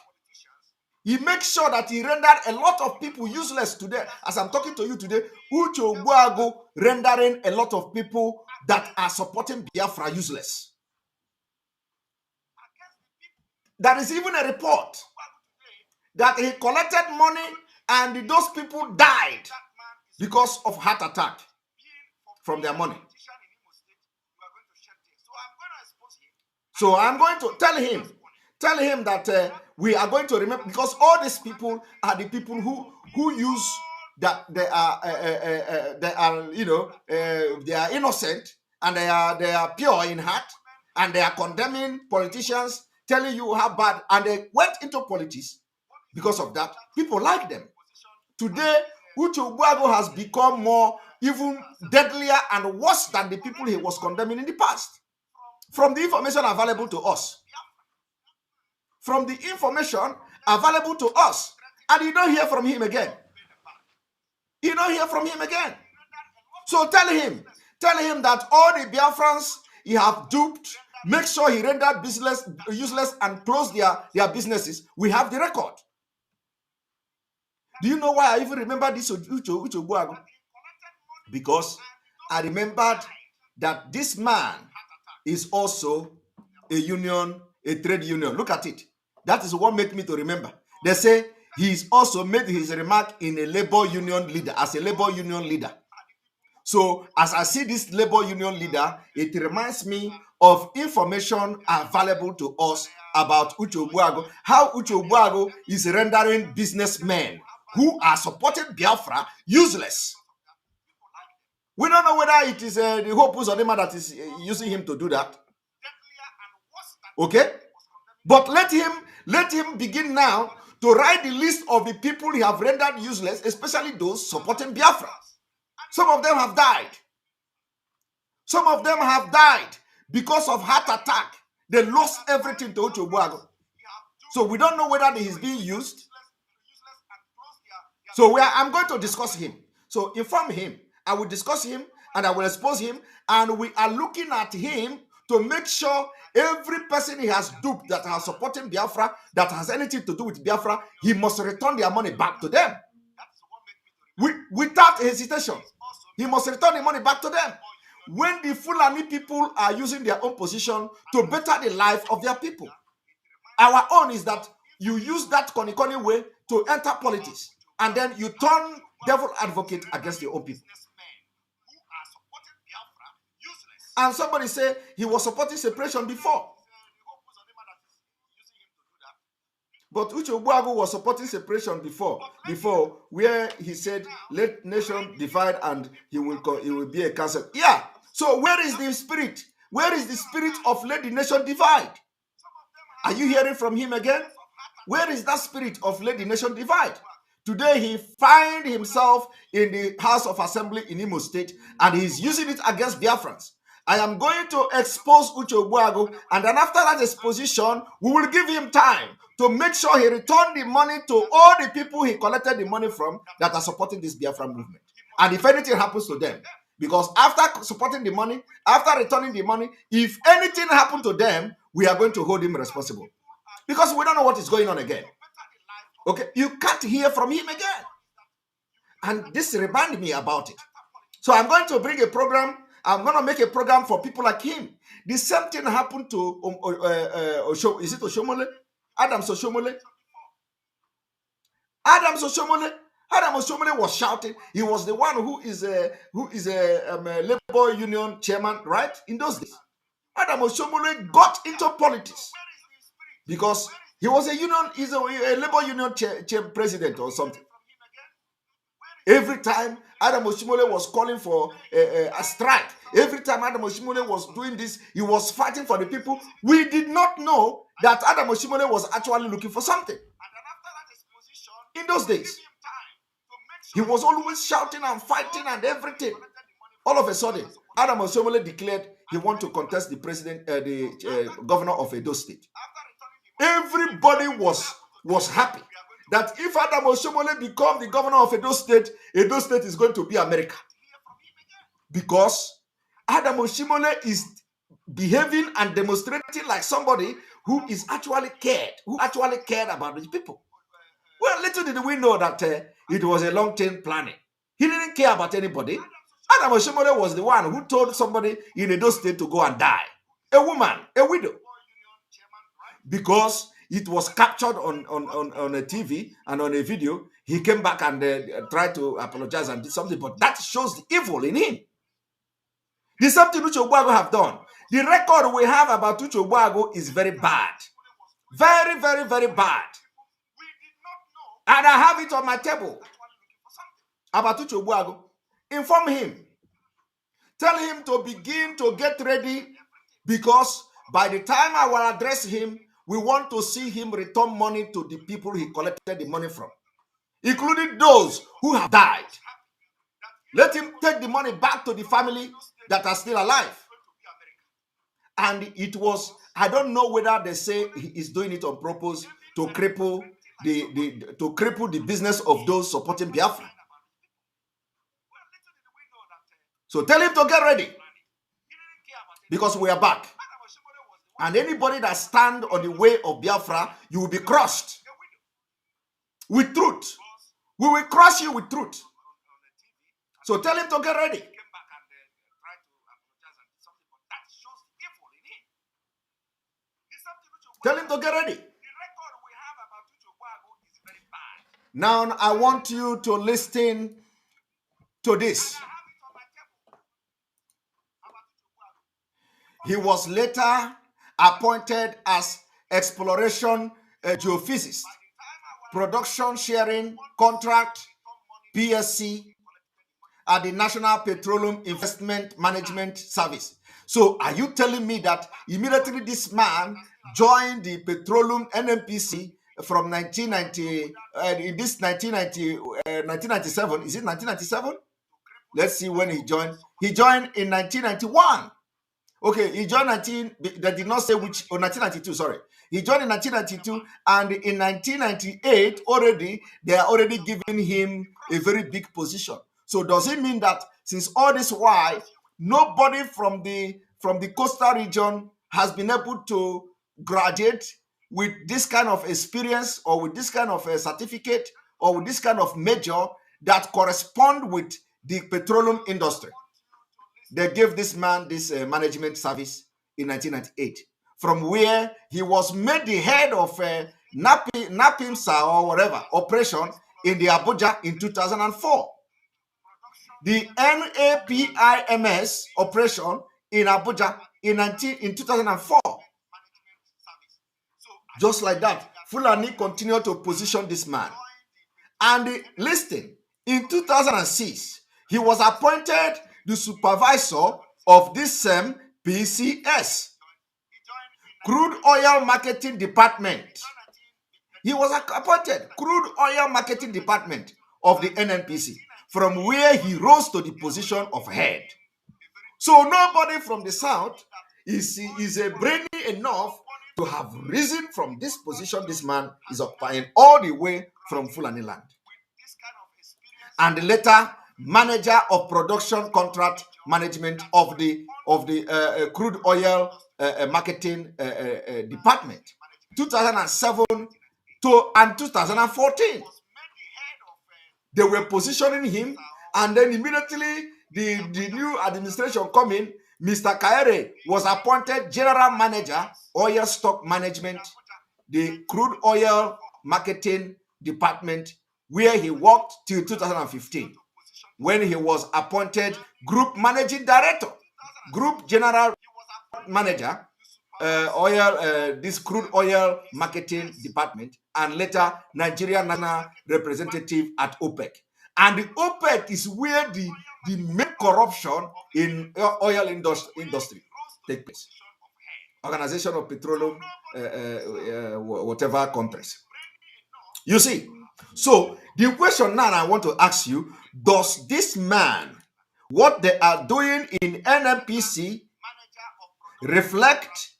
He makes sure that he rendered a lot of people useless today. As I'm talking to you today, Uche Ogbuagu rendering a lot of people that are supporting Biafra useless. There is even a report that he collected money and those people died because of heart attack from their money. So I'm going to tell him that we are going to remember, because all these people are the people who use that they are innocent and they are pure in heart, and they are condemning politicians, telling you how bad, and they went into politics because of that. People like them. Today, Uche Ogbuagu has become more even deadlier and worse than the people he was condemning in the past. From the information available to us. From the information available to us. And you don't hear from him again. You don't hear from him again. So tell him that all the Biafrans he have duped, make sure he rendered useless and close their businesses. We have the record. Do you know why I even remember this Uche Ogbuagu? Because I remembered that this man is also a trade union. Look at it. That is what made me to remember. They say he's also made his remark in a labor union leader, as a labor union leader. So as I see this labor union leader, it reminds me of information available to us about Uche Ogbuagu, how Uche Ogbuagu is rendering businessmen who are supporting Biafra useless. We don't know whether it is the Hope Uzodinma that is using him to do that. Okay? But let him begin now to write the list of the people he have rendered useless, especially those supporting Biafra. Some of them have died. Some of them have died because of heart attack. They lost everything to Uche Ogbuagu. So we don't know whether he is being used. So I'm going to discuss him. So inform him. I will discuss him and I will expose him, and we are looking at him to make sure every person he has duped that has supporting Biafra, that has anything to do with Biafra, he must return their money back to them. Without hesitation, he must return the money back to them. When the Fulani people are using their own position to better the life of their people. Our own is that you use that Konikoni way to enter politics, and then you turn devil advocate against your own people. And somebody say he was supporting separation before. But Uche Ogbuagu was supporting separation before where he said, let nation divide and he will be a council. Yeah. So where is the spirit? Where is the spirit of let the nation divide? Are you hearing from him again? Where is that spirit of let the nation divide? Today he finds himself in the House of Assembly in Imo State, and he's using it against Biafrans. I am going to expose Uche Ogbuagu, and then after that exposition, we will give him time to make sure he return the money to all the people he collected the money from that are supporting this Biafra movement. And if anything happens to them, because after supporting the money, after returning the money, if anything happened to them, we are going to hold him responsible. Because we don't know what is going on again. Okay, you can't hear from him again. And this reminded me about it. So I'm going to bring a program. I'm going to make a program for people like him. The same thing happened to is it Oshomole? Adam Oshomole. Adam Oshomole was shouting. He was the one who is a labor union chairman, right? In those days, Adam Oshomole got into politics because he was a labor union president or something. Every time Adam Oshomole was calling for a strike, every time Adam Oshomole was doing this, he was fighting for the people. We did not know that Adam Oshomole was actually looking for something. In those days, he was always shouting and fighting and everything. All of a sudden, Adam Oshomole declared he wanted to contest the governor of Edo State. Everybody was happy that if Adam Oshomole becomes the governor of Edo State is going to be America. Because Adam Oshomole is behaving and demonstrating like somebody who is actually cared, about the people. Well, little did we know that it was a long-term planning. He didn't care about anybody. Adam Oshomole was the one who told somebody in Edo State to go and die. A woman, a widow. Because it was captured on a TV and on a video. He came back and tried to apologize and did something, but that shows the evil in him. The same thing Uche Ogbuagu have done. The record we have about Uche Ogbuagu is very bad. Very, very, very bad. And I have it on my table about Uche Ogbuagu. Inform him. Tell him to begin to get ready, because by the time I will address him, we want to see him return money to the people he collected the money from, including those who have died. Let him take the money back to the family that are still alive. And it was, I don't know whether they say he is doing it on purpose to cripple the business of those supporting Biafra. So tell him to get ready, because we are back. And anybody that stand on the way of Biafra, you will be crushed with truth. We will crush you with truth. So tell him to get ready. Tell him to get ready. Now I want you to listen to this. He was later appointed as exploration geophysicist, production sharing contract, PSC, at the National Petroleum Investment Management Service. So are you telling me that immediately this man joined the petroleum NNPC from 1990, 1997? Is it 1997? Let's see when he joined. He joined in 1991. Okay, he joined they did not say which, 1992, sorry. He joined in 1992, and in 1998, already, they are already giving him a very big position. So does it mean that since all this while, nobody from the coastal region has been able to graduate with this kind of experience, or with this kind of a certificate, or with this kind of major that correspond with the petroleum industry? They gave this man this management service in 1998, from where he was made the head of NAPIMSA or whatever operation in the Abuja in 2004. The NAPIMS operation in Abuja in 2004. Just like that, Fulani continued to position this man. And listen, in 2006, he was appointed the supervisor of this same PCS, Crude Oil Marketing Department. He was appointed Crude Oil Marketing Department of the NNPC, from where he rose to the position of head. So nobody from the South is a brainy enough to have risen from this position this man is occupying all the way from Fulani land. And later, manager of production contract management of the crude oil marketing department, 2007 to 2014. They were positioning him, and then immediately the new administration coming, Mr. Kaere was appointed general manager, oil stock management, the crude oil marketing department, where he worked till 2015, when he was appointed group managing director, group general manager, this crude oil marketing department, and later Nigerian national representative at OPEC. And the OPEC is where the main corruption in oil industry takes place. Organization of Petroleum, whatever countries. You see, so the question now I want to ask you, does this man, what they are doing in NNPC, reflect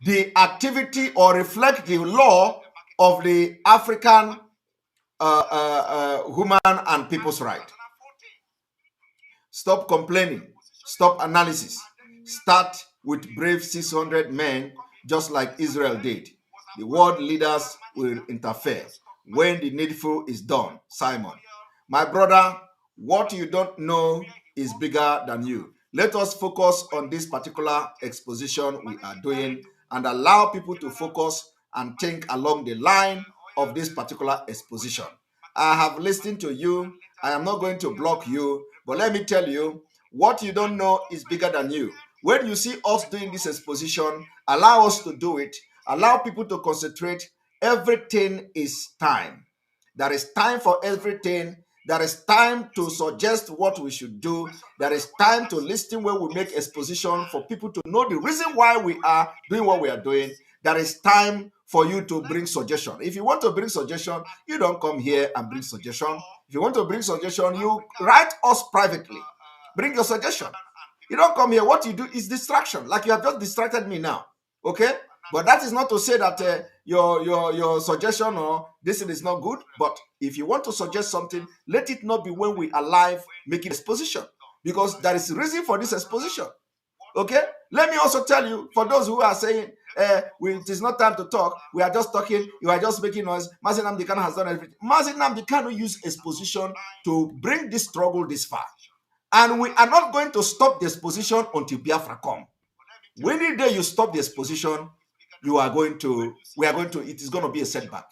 the activity or reflect the law of the African human and people's right? Stop complaining. Stop analysis. Start with brave 600 men, just like Israel did. The world leaders will interfere when the needful is done. Simon, my brother, what you don't know is bigger than you. Let us focus on this particular exposition we are doing and allow people to focus and think along the line of this particular exposition. I have listened to you. I am not going to block you, but let me tell you, what you don't know is bigger than you. When you see us doing this exposition, allow us to do it. Allow people to concentrate. Everything is time. There is time for everything. There is time to suggest what we should do. There is time to listen when we make exposition for people to know the reason why we are doing what we are doing. There is time for you to bring suggestion. If you want to bring suggestion, you don't come here and bring suggestion. If you want to bring suggestion, you write us privately. Bring your suggestion. You don't come here. What you do is distraction, like you have just distracted me now. Okay? But that is not to say that your suggestion or this is not good. But if you want to suggest something, let it not be when we are live making exposition, because there is a reason for this exposition. Okay? Let me also tell you, for those who are saying, it is not time to talk, we are just talking, you are just making noise, Mazi Nnamdi Kanu has done everything. Mazi Nnamdi Kanu used exposition to bring this struggle this far. And we are not going to stop the exposition until Biafra come. Any day you stop the exposition, it is going to be a setback.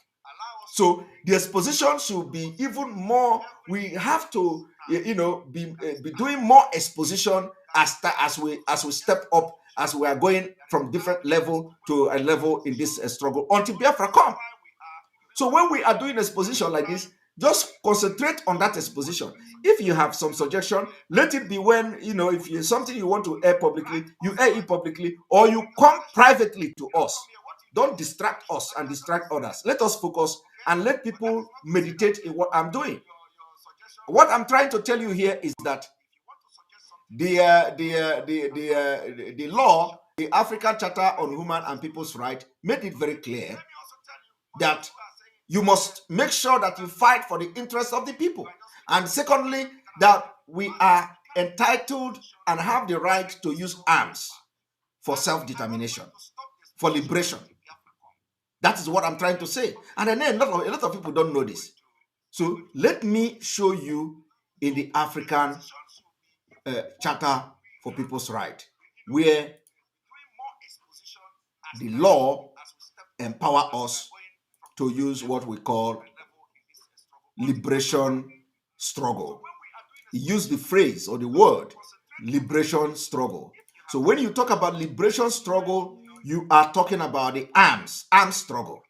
So the exposition should be even more. We have to, be doing more exposition as we step up, as we are going from different level to a level in this struggle until Biafra come. So when we are doing exposition like this, just concentrate on that exposition. If you have some suggestion, let it be when, if it's something you want to air publicly, you air it publicly, or you come privately to us. Don't distract us and distract others. Let us focus and let people meditate in what I'm doing. What I'm trying to tell you here is that the law, the African Charter on Human and People's Rights, made it very clear that you must make sure that you fight for the interests of the people. And secondly, that we are entitled and have the right to use arms for self-determination, for liberation. That is what I'm trying to say. And then a lot of people don't know this. So let me show you in the African Charter for People's Rights, where the law empower us to use what we call liberation struggle. He used the phrase or the word liberation struggle. So when you talk about liberation struggle, you are talking about the arms struggle.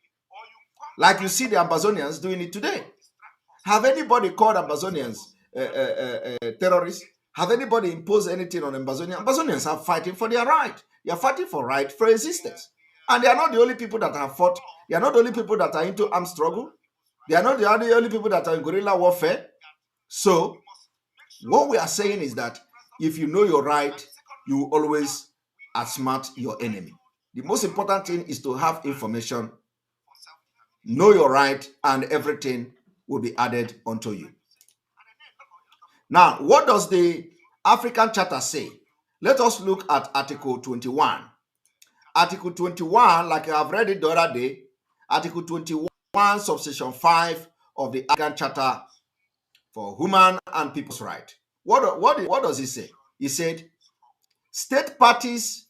Like you see the Amazonians doing it today. Have anybody called Amazonians terrorists? Have anybody imposed anything on Amazonians? Amazonians are fighting for their right. They are fighting for right, for existence. And they are not the only people that have fought. They are not the only people that are into armed struggle. They are not the only people that are in guerrilla warfare. So what we are saying is that if you know your right, you will always outsmart your enemy. The most important thing is to have information, know your right, and everything will be added onto you. Now, what does the African Charter say? Let us look at Article 21. Article 21, like I have read it the other day, Article 21, subsection 5 of the African Charter for Human and People's Rights. What does it say? He said, state parties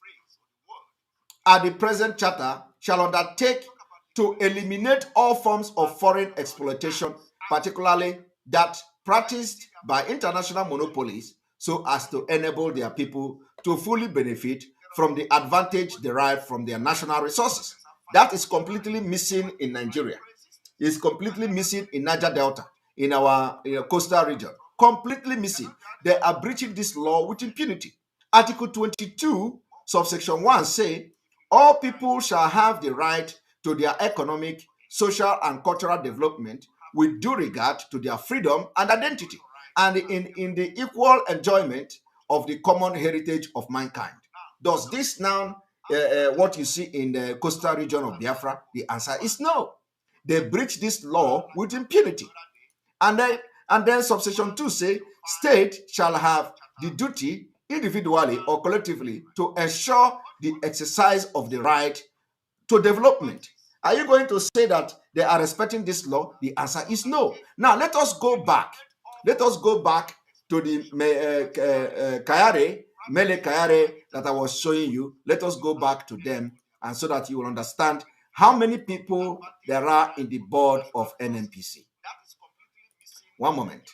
at the present charter shall undertake to eliminate all forms of foreign exploitation, particularly that practiced by international monopolies, so as to enable their people to fully benefit from the advantage derived from their national resources. That is completely missing in Nigeria. It's completely missing in Niger Delta, in our coastal region. Completely missing. They are breaching this law with impunity. Article 22, subsection 1 say, all people shall have the right to their economic, social, and cultural development with due regard to their freedom and identity, and in the equal enjoyment of the common heritage of mankind. Does this now what you see in the coastal region of Biafra? The answer is no. They breach this law with impunity. And then subsection 2 say, state shall have the duty individually or collectively to ensure the exercise of the right to development. Are you going to say that they are respecting this law? The answer is no. Now, let us go back. Let us go back to the Mele Kayare that I was showing you. Let us go back to them, and so that you will understand how many people there are in the board of NNPC. One moment.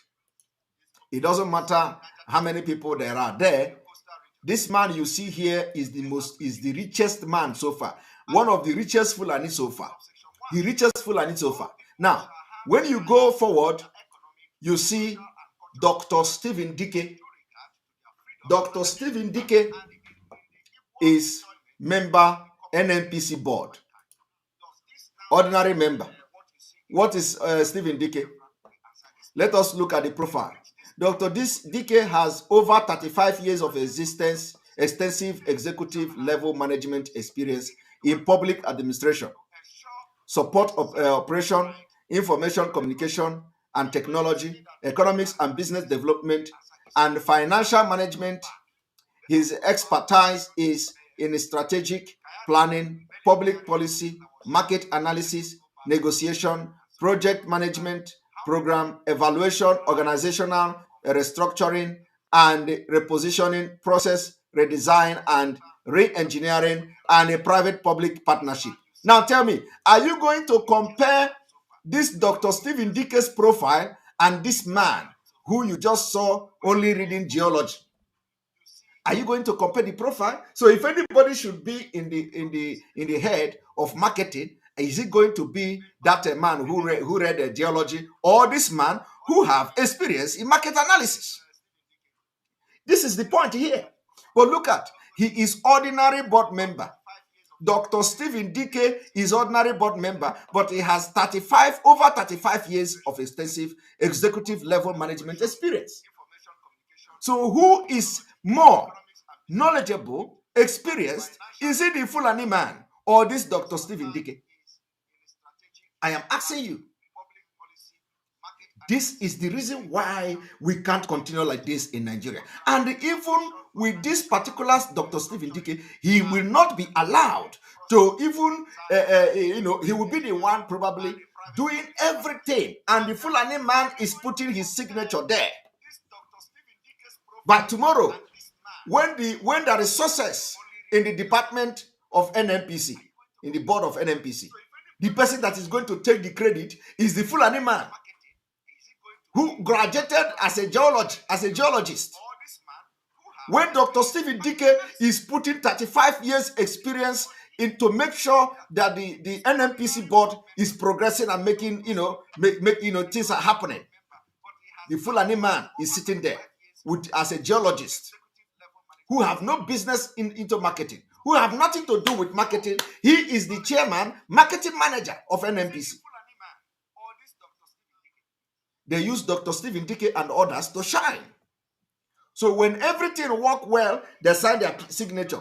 It doesn't matter how many people there are there. This man you see here is the richest man so far. One of the richest Fulani so far. The richest Fulani so far. Now, when you go forward, you see Dr. Stephen Dike. Dr. Stephen Dike is member NNPC board. Ordinary member. What is Stephen Dike? Let us look at the profile. Dr. Dike has over 35 years of existence, extensive executive level management experience in public administration, support of operation, information communication and technology, economics and business development, and financial management. His expertise is in strategic planning, public policy, market analysis, negotiation, project management, program evaluation, organizational restructuring and repositioning, process redesign and re-engineering, and a private-public partnership. Now tell me, are you going to compare this Dr. Stephen Dike's profile and this man who you just saw only reading geology? Are you going to compare the profile? So if anybody should be in the head of marketing, is it going to be that man who read geology, or this man who have experience in market analysis? This is the point here. But look at, he is ordinary board member. Dr. Stephen Dike is ordinary board member, but he has over 35 years of extensive executive level management experience. So who is more knowledgeable, experienced? Is it the Fulani man or this Dr. Stephen Dike? I am asking you. This is the reason why we can't continue like this in Nigeria. And even with this particular Dr. Stephen Dike, he will not be allowed to even, he will be the one probably doing everything. And the Fulani man is putting his signature there. But tomorrow, when there is success in the department of NNPC, in the board of NNPC, the person that is going to take the credit is the Fulani man who graduated as a geologist. When Dr. Stephen Dike is putting 35 years experience in to make sure that the NNPC board is progressing and making things are happening, the Fulani man is sitting there as a geologist who have no business into marketing, who have nothing to do with marketing. He is the chairman, marketing manager of NNPC. They use Dr. Stephen Dike and others to shine. So when everything worked well, they signed their signature.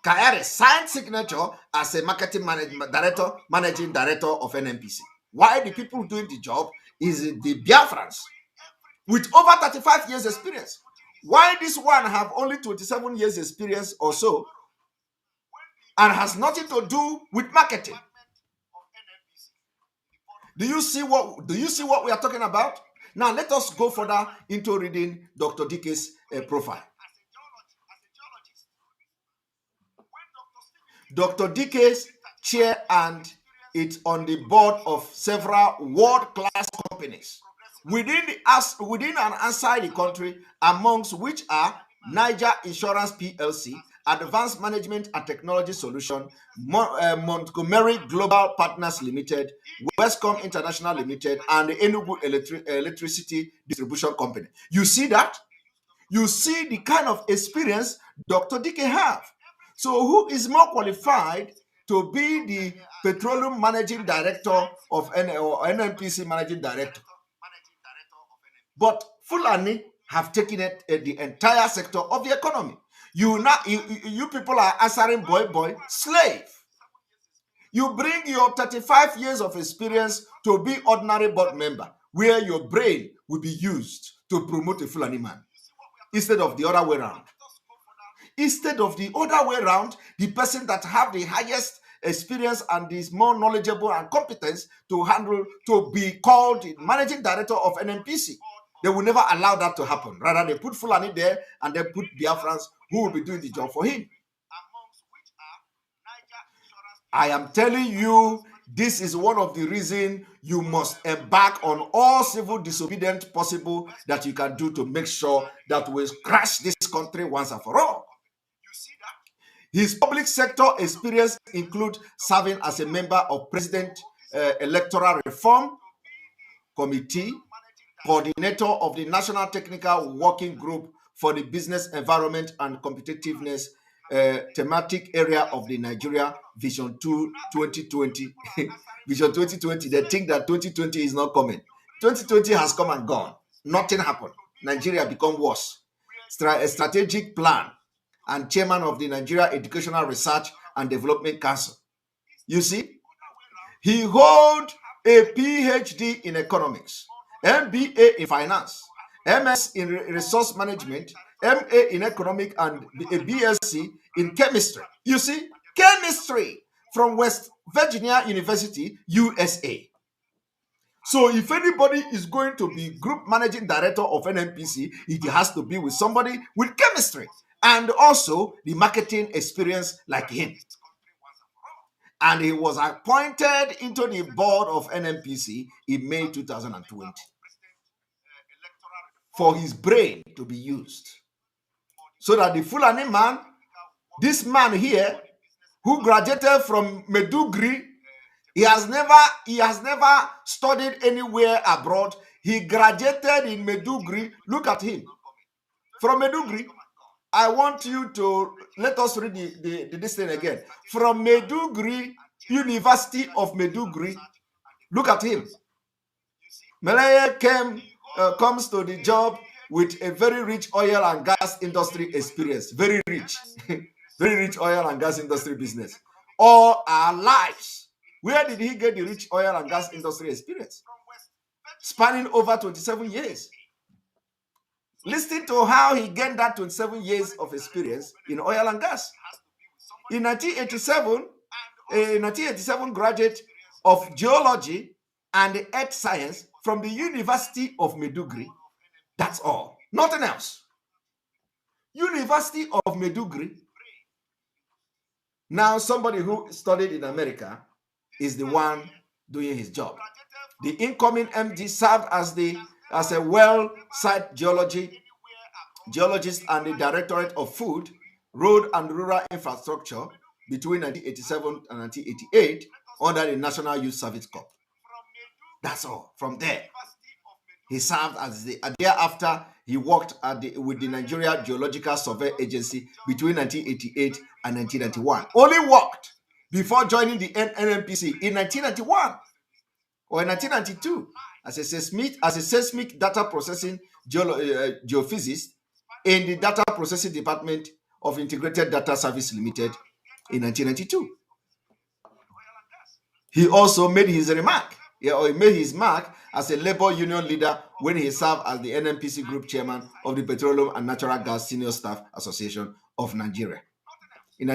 Kayare signed signature as a marketing managing director of NNPC. Why the people doing the job is the Biafrans with over 35 years experience. Why this one have only 27 years experience or so and has nothing to do with marketing? Do you see what we are talking about? Now let us go further into reading Dr. Dike's profile. Dr. Dike's chair and it's on the board of several world-class companies within and outside the country, amongst which are Niger Insurance PLC, Advanced Management and Technology Solution, Montgomery Global Partners Limited, Westcom International Limited, and the Enugu Electricity Distribution Company. You see that? You see the kind of experience Dr. Dike have. So who is more qualified to be the petroleum managing director of NNPC managing director? But Fulani have taken it the entire sector of the economy. You people are answering boy, slave. You bring your 35 years of experience to be ordinary board member, where your brain will be used to promote a Fulani man, instead of the other way around. Instead of the other way around, the person that have the highest experience and is more knowledgeable and competence to handle, to be called the managing director of NNPC. They will never allow that to happen. Rather, they put Fulani there and they put Biafrans who will be doing the job for him. I am telling you, this is one of the reasons you must embark on all civil disobedience possible that you can do to make sure that we crash this country once and for all. His public sector experience includes serving as a member of President Electoral Reform Committee, coordinator of the National Technical Working Group for the Business Environment and Competitiveness thematic area of the Nigeria Vision 2020. Vision 2020, they think that 2020 is not coming. 2020 has come and gone. Nothing happened. Nigeria become worse. A strategic plan and chairman of the Nigeria Educational Research and Development Council. You see, he holds a PhD in economics, MBA in finance, MS in resource management, MA in economic, and a BSc in chemistry. You see, chemistry from West Virginia University, USA. So if anybody is going to be group managing director of NNPC, it has to be with somebody with chemistry and also the marketing experience like him. And he was appointed into the board of NNPC in May 2020 for his brain to be used. So that the Fulani man, this man here, who graduated from Maiduguri, he has never studied anywhere abroad. He graduated in Maiduguri. Look at him. From Maiduguri, I want you to let us read this thing again. From Maiduguri, University of Maiduguri. Look at him. Malaya comes to the job with a very rich oil and gas industry experience. Very rich. Very rich oil and gas industry business. All our lives. Where did he get the rich oil and gas industry experience? Spanning over 27 years. Listen to how he gained that 27 years of experience in oil and gas. In 1987, a 1987 graduate of geology and earth science from the University of Maiduguri. That's all. Nothing else. University of Maiduguri. Now somebody who studied in America is the one doing his job. The incoming MD served as a well site geologist and the Directorate of Food, Road and Rural Infrastructure between 1987 and 1988 under the National Youth Service Corps. That's all. From there, he served as thereafter he worked with the Nigeria Geological Survey Agency between 1988 and 1991. Only worked before joining the NNPC in 1991 or in 1992 as a seismic data processing geophysicist in the Data Processing Department of Integrated Data Service Limited in 1992. He also made his mark as a labor union leader when he served as the NNPC Group Chairman of the Petroleum and Natural Gas Senior Staff Association of Nigeria from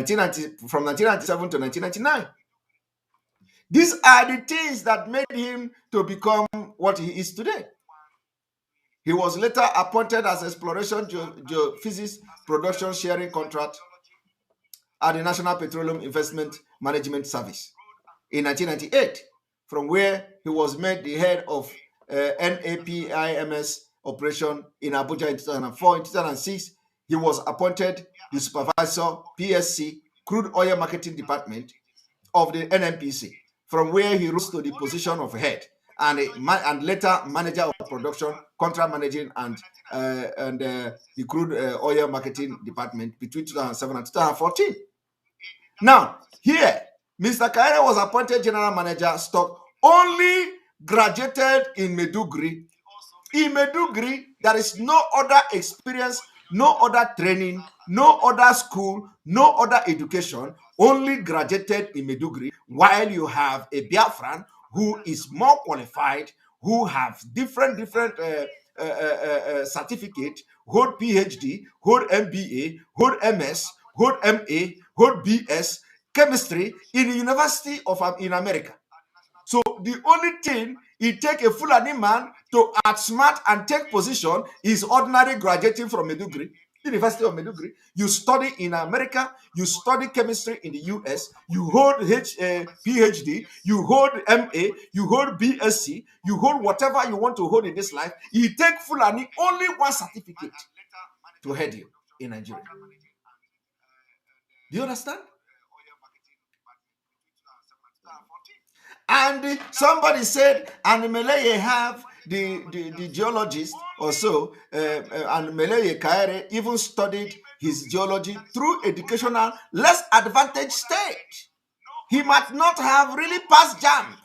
1997 to 1999. These are the things that made him to become what he is today. He was later appointed as Exploration Geophysics Production Sharing Contract at the National Petroleum Investment Management Service in 1998, from where he was made the head of NAPIMS operation in Abuja in 2004. In 2006, he was appointed the supervisor, PSC, Crude Oil Marketing Department of the NNPC, from where he rose to the position of head and later manager of production, contract managing, and the Crude Oil Marketing Department between 2007 and 2014. Now, here, Mr. Kaire was appointed general manager, stock, only graduated in Maiduguri. In Maiduguri, there is no other experience, no other training, no other school, no other education, only graduated in Maiduguri, while you have a Biafran who is more qualified, who have different certificate, hold PhD, hold MBA, hold MS, hold MA, hold BS, chemistry in the University of in America. So the only thing it take a Fulani man to outsmart and take position is ordinary graduating from Maiduguri, University of Maiduguri. You study in America, you study chemistry in the US, you hold PhD, you hold MA, you hold BSc, you hold whatever you want to hold in this life. You take Fulani only one certificate to head you in Nigeria. Do you understand? And somebody said, and Meleye have the geologist or so, and Meleye Kaire even studied his geology through educational less advantaged stage. He might not have really passed JAMB,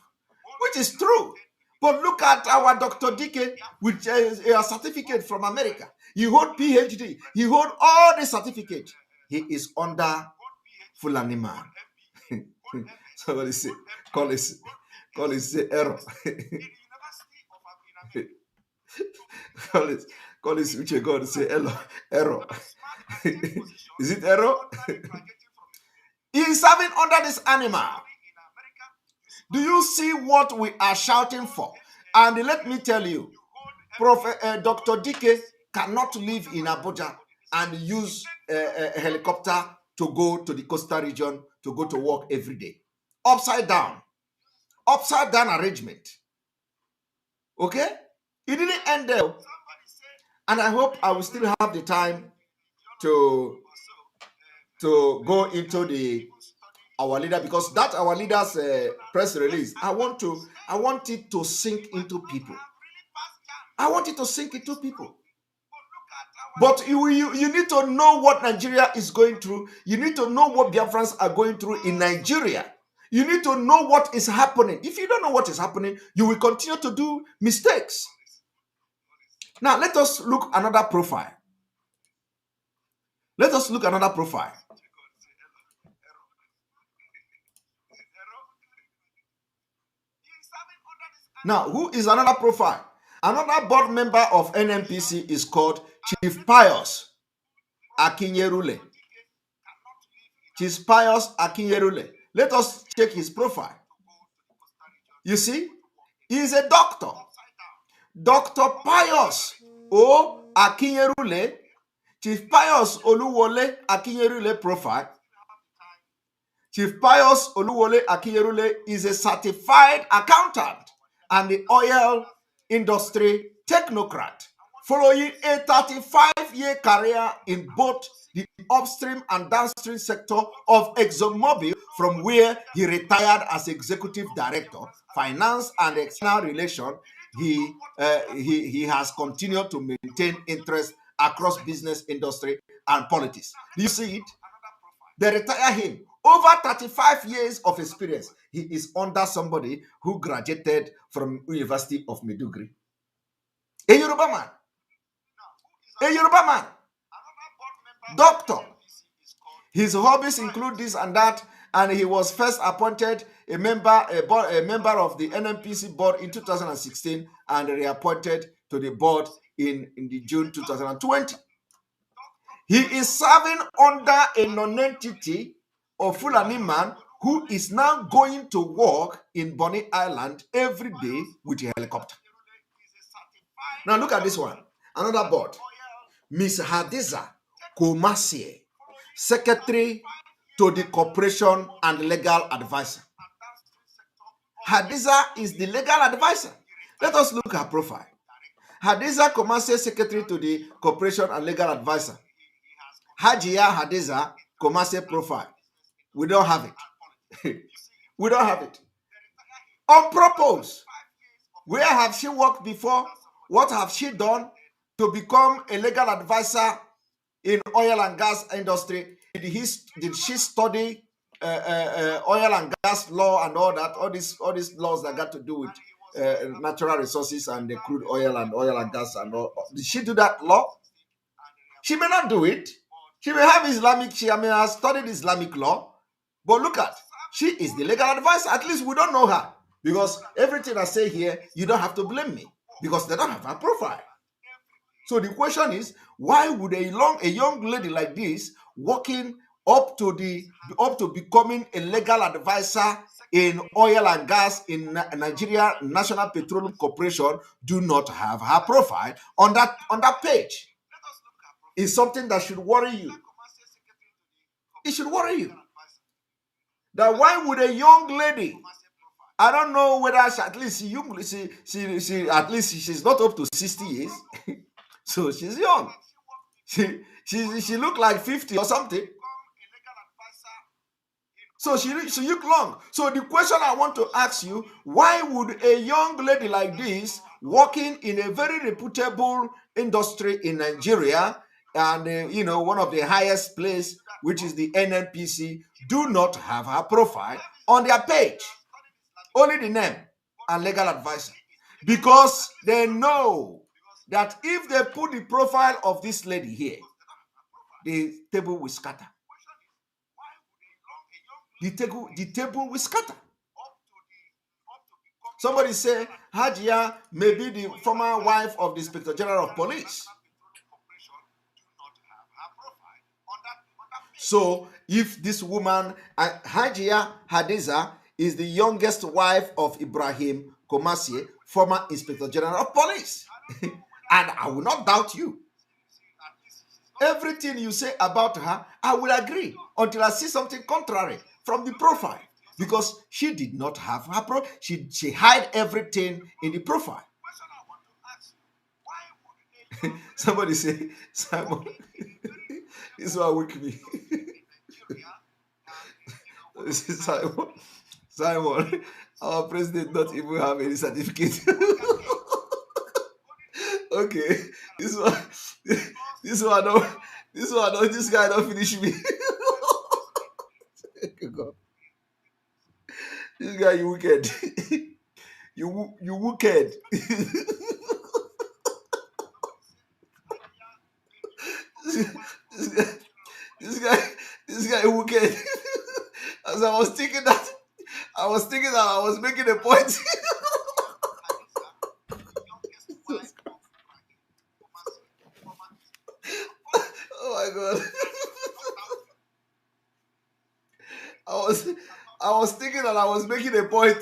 which is true. But look at our Dr. Dike, which is a certificate from America. He hold PhD. He hold all the certificates. He is under Fulani man. Somebody say, call it say error. call it which you go to say error. Is it error? He is serving under this animal. Do you see what we are shouting for? And let me tell you, Dr. Dike cannot live in Abuja and use a helicopter to go to the coastal region to go to work every day. Upside down arrangement. Okay? It didn't end there. And I hope I will still have the time to go into our leader, because that our leader's press release, I want it to sink into people. I want it to sink into people. But you need to know what Nigeria is going through. You need to know what Biafrans are going through in Nigeria. You need to know what is happening. If you don't know what is happening, you will continue to do mistakes. Now, let us look another profile. Now, who is another profile? Another board member of NNPC is called Chief Pius Akinyerule. Chief Pius Akinyerule. Let us check his profile. You see, he is a doctor. Dr. Pius O. Akinyerule, Chief Pius Oluwole Akinyerule profile. Chief Pius Oluwole Akinyerule is a certified accountant and the oil industry technocrat, following a 35-year career in both the upstream and downstream sector of ExxonMobil, from where he retired as executive director, finance and external relations. He has continued to maintain interest across business, industry, and politics. Do you see it? They retire him. Over 35 years of experience. He is under somebody who graduated from University of Maiduguri. A Yoruba man. A Yoruba man, doctor. His hobbies include this and that, and he was first appointed a member of the NNPC board in 2016 and reappointed to the board in the June 2020. He is serving under a non-entity of Fulani man who is now going to work in Bonny Island every day with a helicopter. Now look at this one. Another board. Miss Hadiza Komasie, Secretary to the Corporation and Legal Advisor. Hadiza is the legal advisor. Let us look at her profile. Hadiza Komasie, Secretary to the Corporation and Legal Advisor. Hajia Hadiza Komasie profile. We don't have it. We don't have it. On purpose. Where have she worked before? What have she done to become a legal advisor in oil and gas industry? Did she study oil and gas law and all that? All these laws that got to do with natural resources and the crude oil and gas and all. Did she do that law? She may not do it. She may have she may have studied Islamic law. But look at, she is the legal advisor. At least we don't know her. Because everything I say here, you don't have to blame me. Because they don't have her profile. So the question is, why would a young lady like this working up to becoming a legal advisor in oil and gas in Nigeria National Petroleum Corporation do not have her profile on that page? It's something that should worry you. It should worry you. That why would a young lady, I don't know whether she's not up to 60 years. So she's young. She looked like 50 or something. So she looked long. So the question I want to ask you, why would a young lady like this working in a very reputable industry in Nigeria and one of the highest place, which is the NNPC, do not have her profile on their page? Only the name and legal advisor. Because they know that if they put the profile of this lady here, the table will scatter. The table will scatter. Somebody say, Hajia may be the former wife of the Inspector General of Police. So, if this woman, Hajia Hadiza, is the youngest wife of Ibrahim Komasie, former Inspector General of Police. And I will not doubt you. Everything you say about her, I will agree until I see something contrary from the profile. Because she did not have her profile. She hid everything in the profile. Somebody say, Simon, this one with me. Simon, our president not even have any certificate. Okay, this guy don't finish me. God. This guy, you wicked. you wicked. This guy wicked. As I was thinking that I was making a point. Oh my God. I was thinking that I was making a point.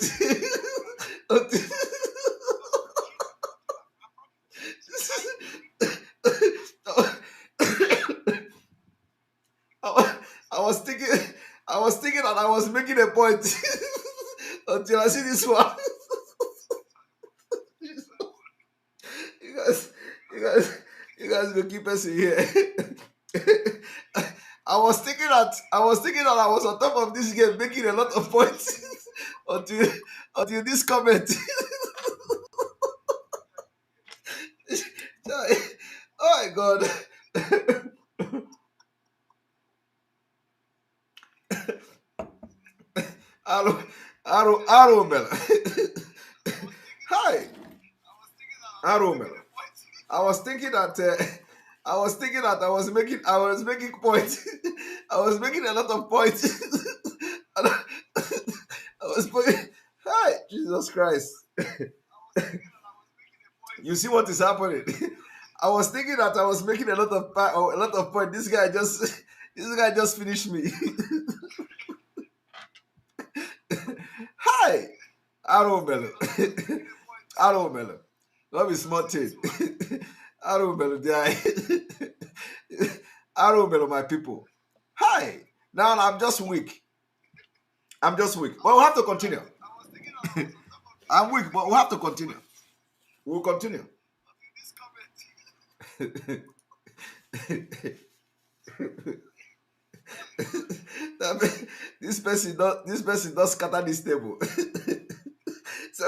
I was thinking that I was making a point until I see this one. You guys will keep us in here. I was thinking that I was on top of this game making a lot of points until this comment. Oh my God. Aromel. Hi. Aromel. I was thinking that I was thinking that I was making points. I was making a lot of points. And I was putting, hi, Jesus Christ. You see what is happening? I was thinking that I was making a lot of points. This guy just finished me. Hi, Aromelo. Aromelo. Love is smart thing. Aromelo, Aromelo, my people. Hi. Now I'm just weak. But we'll have to continue. I'm weak, but we'll have to continue. We'll continue. This person does scatter this table. So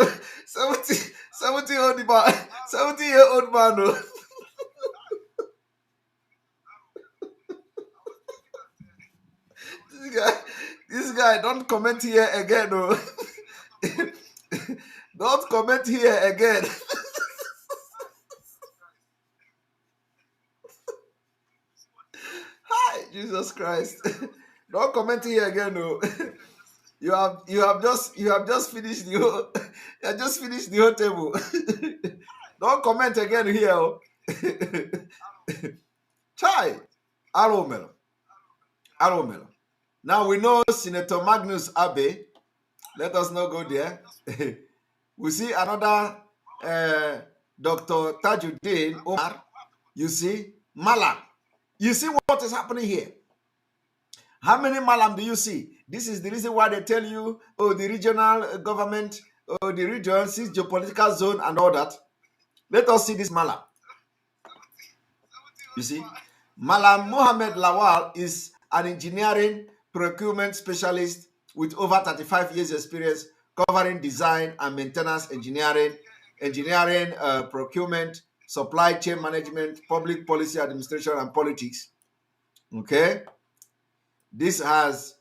70-year-old man. Oh. This guy, don't comment here again. Oh. Don't comment here again. Hi, Jesus Christ. Don't comment here again. No. You have just finished the whole table. Don't comment again here. Oh. Chai. Aromelo. Now we know Senator Magnus Abe. Let us not go there. We see another Dr. Tajuddin Omar. You see Malam. You see what is happening here? How many Malam do you see? This is the reason why they tell you, oh, the regional government, oh, the region, since geopolitical zone and all that. Let us see this Malam. You see, Malam Mohammed Lawal is an engineering procurement specialist with over 35 years experience covering design and maintenance engineering, procurement, supply chain management, public policy administration, and politics. Okay, this has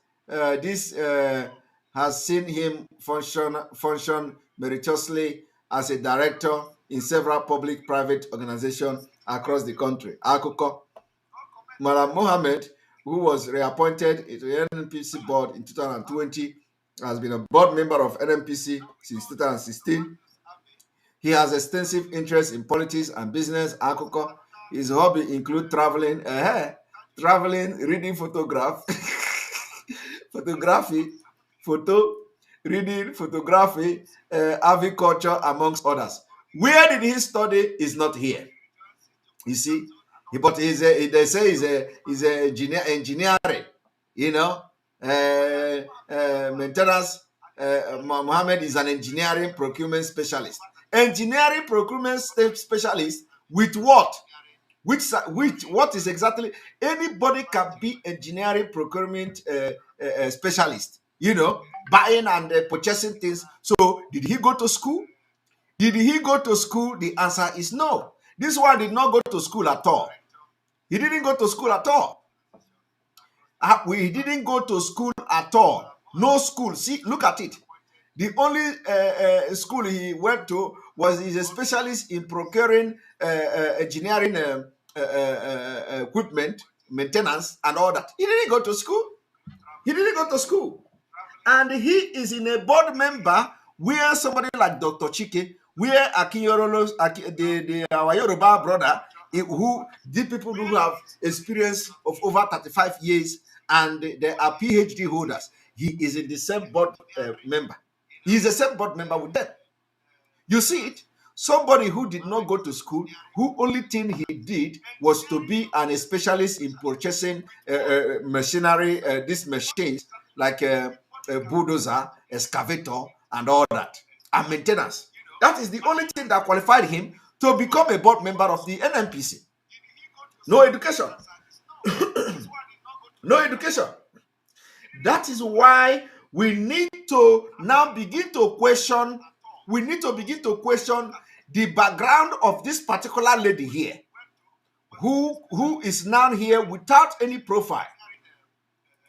seen him function meritoriously as a director in several public-private organizations across the country. Akoko Malam Mohammed, who was reappointed to the NNPC board in 2020, has been a board member of NNPC since 2016. He has extensive interest in politics and business. Akoko. His hobby include traveling, reading, photography, aviculture, amongst others. Where did he study is not here. You see, but they say he's a engineering, you know, maintenance. Mohammed is an engineering procurement specialist. Engineering procurement specialist with what? What is exactly? Anybody can be engineering procurement specialist. You know, buying and purchasing things. So, did he go to school? The answer is no. This one did not go to school at all. He didn't go to school at all. We didn't go to school at all. No school. See, look at it. The only school he went to was he's a specialist in procuring engineering equipment, maintenance, and all that. He didn't go to school. And he is in a board member where somebody like Dr. Chike, where our Yoruba brother, the people who have experience of over 35 years and they are PhD holders, he is in the same board member. He is the same board member with them. You see it? Somebody who did not go to school, who only thing he did was to be a specialist in purchasing machinery, these machines like a bulldozer, excavator, and all that, and maintenance. That is the only thing that qualified him to become a board member of the NNPC. No education. No education. That is why we need to now begin to question. We need to begin to question the background of this particular lady here, who is now here without any profile,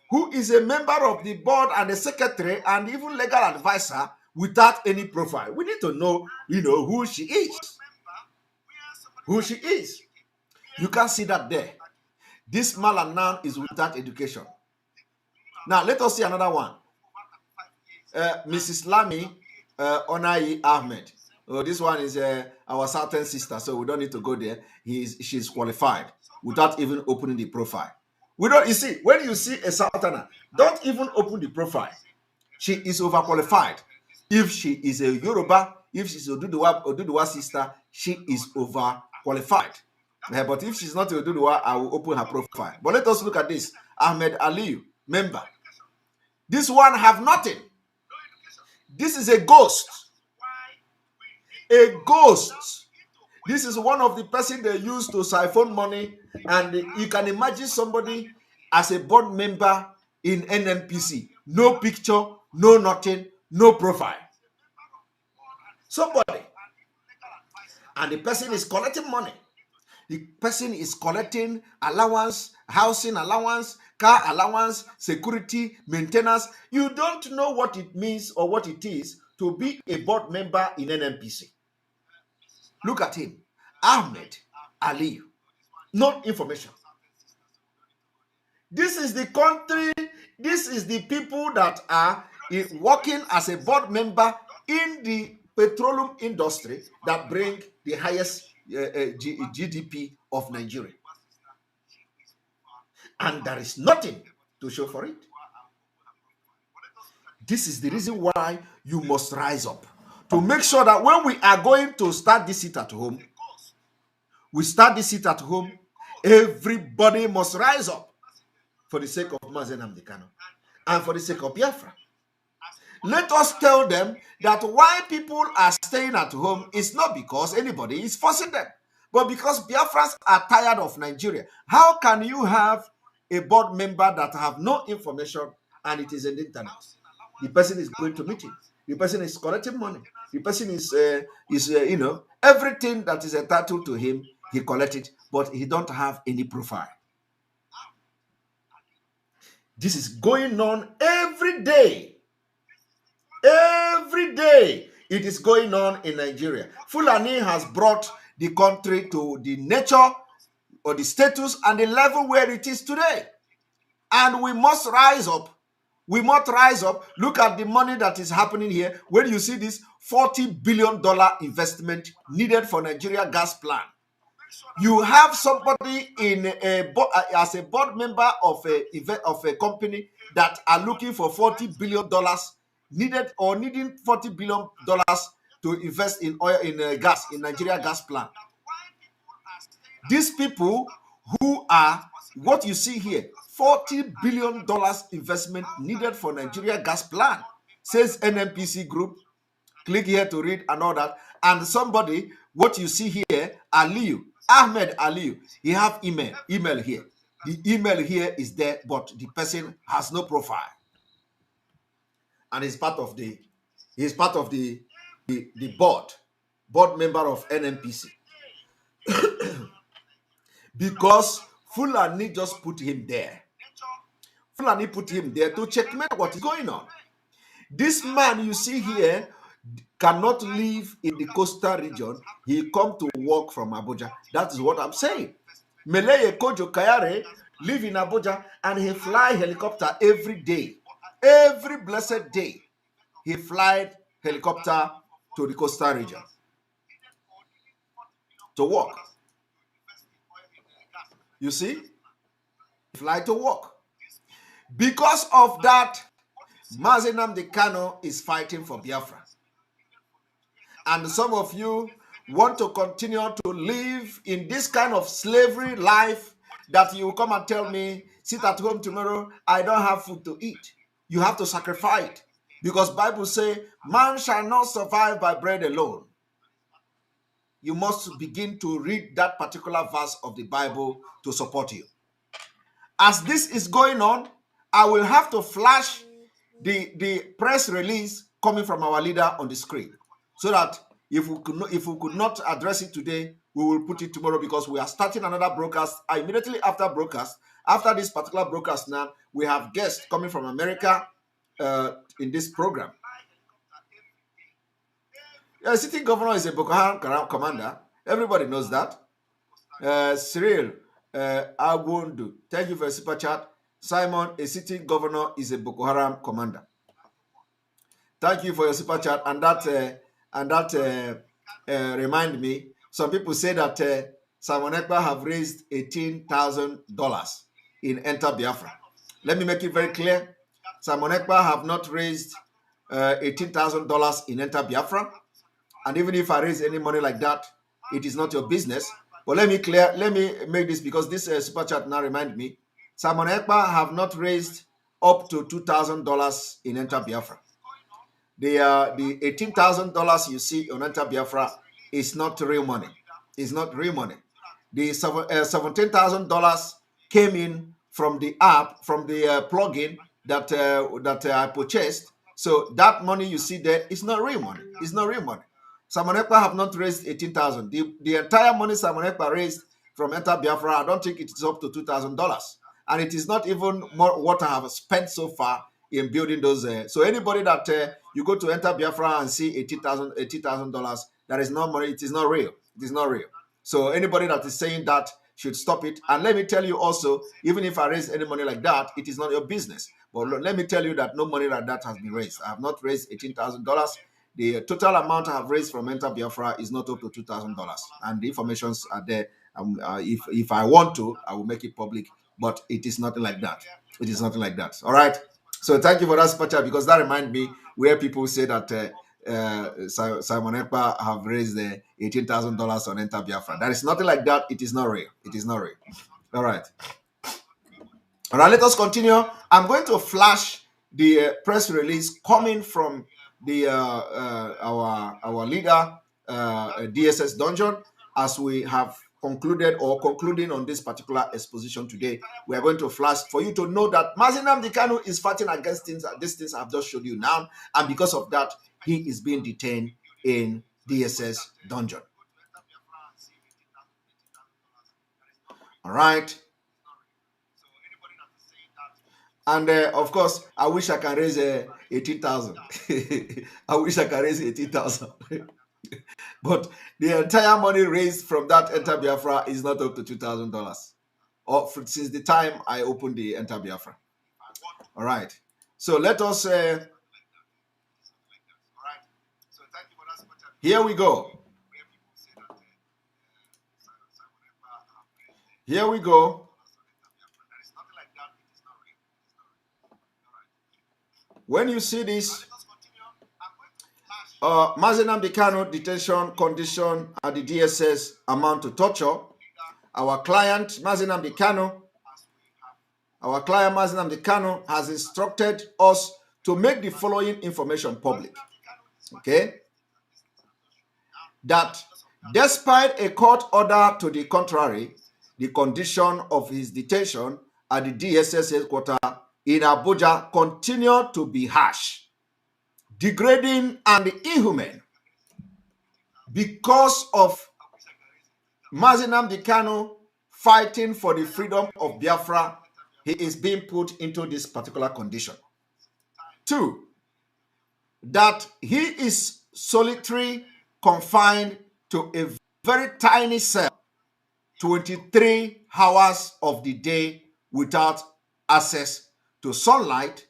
who is a member of the board and a secretary and even legal advisor without any profile. We need to know, who she is. You can't see that there. This Malam now is without education. Now, let us see another one. Mrs. Lami Onai Ahmed. Oh, this one is our Southern sister, so we don't need to go there. She's qualified without even opening the profile. We don't. You see, when you see a Southerner, don't even open the profile. She is overqualified. If she is a Yoruba, if she's a Oduduwa sister, she is overqualified. But if she's not a Oduduwa, I will open her profile. But let us look at this. Ahmed Aliyu, member. This one have nothing. This is a ghost. A ghost. This is one of the person they use to siphon money, and you can imagine somebody as a board member in NNPC. No picture, no nothing, no profile. Somebody. And the person is collecting money. The person is collecting allowance, housing allowance, car allowance, security, maintenance. You don't know what it means or what it is to be a board member in NNPC. Look at him. Ahmed Aliyu. No information. This is the country, this is the people that are working as a board member in the petroleum industry that bring the highest GDP of Nigeria. And there is nothing to show for it. This is the reason why you must rise up. To make sure that when we are going to start this sit at home, we start this sit at home, everybody must rise up for the sake of Mazi Simon Ekpa and for the sake of Biafra. Let us tell them that why people are staying at home is not because anybody is forcing them, but because Biafrans are tired of Nigeria. How can you have a board member that have no information and it is in the internet? The person is going to meeting. The person is collecting money. The person is everything that is entitled to him, he collected, but he don't have any profile. This is going on every day. Every day it is going on in Nigeria. Fulani has brought the country to the nature or the status and the level where it is today. And we must rise up. We must rise up. Look at the money that is happening here. When you see this $40 billion investment needed for Nigeria gas plant, you have somebody as a board member of a company that are looking for $40 billion needed or needing $40 billion to invest in oil, in gas, in Nigeria gas plant. These people who are what you see here, $40 billion investment needed for Nigeria gas plant, says NNPC group. Click here to read and all that. And somebody, what you see here, Aliyu, Ahmed Aliyu, he have email here. The email here is there, but the person has no profile. And he's part of the board member of NNPC. Because Fulani just put him there. Fulani put him there to checkmate what is going on. This man you see here cannot live in the coastal region. He come to work from Abuja. That is what I'm saying. Meleye Kojo Kayare live in Abuja and he fly helicopter every day. Every blessed day, he fly helicopter to the coastal region to work. You see? Fly to work. Because of that, Mazi Simon Ekpa is fighting for Biafra. And some of you want to continue to live in this kind of slavery life that you come and tell me, sit at home tomorrow, I don't have food to eat. You have to sacrifice it. Because Bible says, man shall not survive by bread alone. You must begin to read that particular verse of the Bible to support you. As this is going on, I will have to flash the press release coming from our leader on the screen, so that if we could not address it today, we will put it tomorrow, because we are starting another broadcast immediately after broadcast. After this particular broadcast now, we have guests coming from America in this program. The sitting governor is a Boko Haram commander. Everybody knows that. Cyril Agwundu, thank you for a super chat. Simon, a sitting governor is a Boko Haram commander. Thank you for your super chat. And that remind me, some people say that Simon Ekpa have raised $18,000 in Enter Biafra. Let me make it very clear. Simon Ekpa have not raised $18,000 in Enter Biafra. And even if I raise any money like that, it is not your business. But let me make this, because this super chat now remind me. Simon Ekpa have not raised up to $2,000 in Enter Biafra. The $18,000 you see on Enter Biafra is not real money. It's not real money. The $17,000 came in from the app, from the plugin that I purchased. So that money you see there is not real money. It's not real money. Simon Ekpa have not raised 18,000. The entire money Simon Ekpa raised from Enter Biafra, I don't think it is up to $2,000, and it is not even more what I have spent so far in building those. So anybody that you go to Enter Biafra and see $80,000, that is not money. It is not real. It is not real. So anybody that is saying that should stop it. And let me tell you also, even if I raise any money like that, it is not your business. But let me tell you that no money like that has been raised. I have not raised $18,000. The total amount I have raised from Enter Biafra is not up to $2,000, and the informations are there. If I want to, I will make it public, but it is nothing like that. It is nothing like that. All right. So thank you for that super chat, because that reminds me where people say that Simon Ekpa have raised $18,000 on Enter Biafra. That is nothing like that. It is not real. It is not real. All right. All right. Let us continue. I'm going to flash the press release coming from the our leader, DSS Dungeon, as we have concluding on this particular exposition today. We are going to flash for you to know that Mazi Simon Ekpa is fighting against these things I've just showed you now, and because of that, he is being detained in DSS Dungeon. All right. And of course, I wish I can raise 18,000. I wish I can raise 18,000. But the entire money raised from that Enter Biafra is not up to $2,000. Or since the time I opened the Enter Biafra. All right. So let us. Here we go. Here we go. When you see this, Mazi Simon Ekpa detention condition at the DSS amount to torture. Our client Mazi Simon Ekpa has instructed us to make the following information public. Okay, that despite a court order to the contrary, the condition of his detention at the DSS headquarters in Abuja continue to be harsh, degrading, and inhuman. Because of Mazi Simon Ekpa fighting for the freedom of Biafra, he is being put into this particular condition. 2, that he is solitary, confined to a very tiny cell, 23 hours of the day without access to sunlight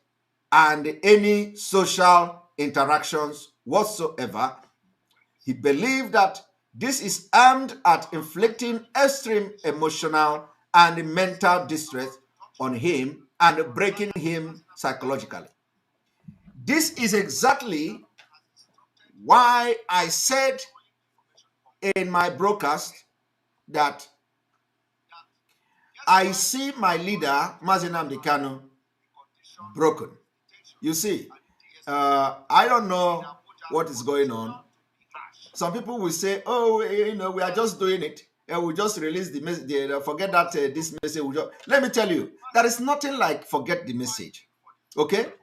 and any social interactions whatsoever. He believed that this is aimed at inflicting extreme emotional and mental distress on him and breaking him psychologically. This is exactly why I said in my broadcast that I see my leader, Mazi Simon Ekpa, broken. You see, I don't know what is going on. Some people will say, "Oh, we are just doing it, and we just release the message. Forget that this message." Let me tell you, there is nothing like forget the message. Okay,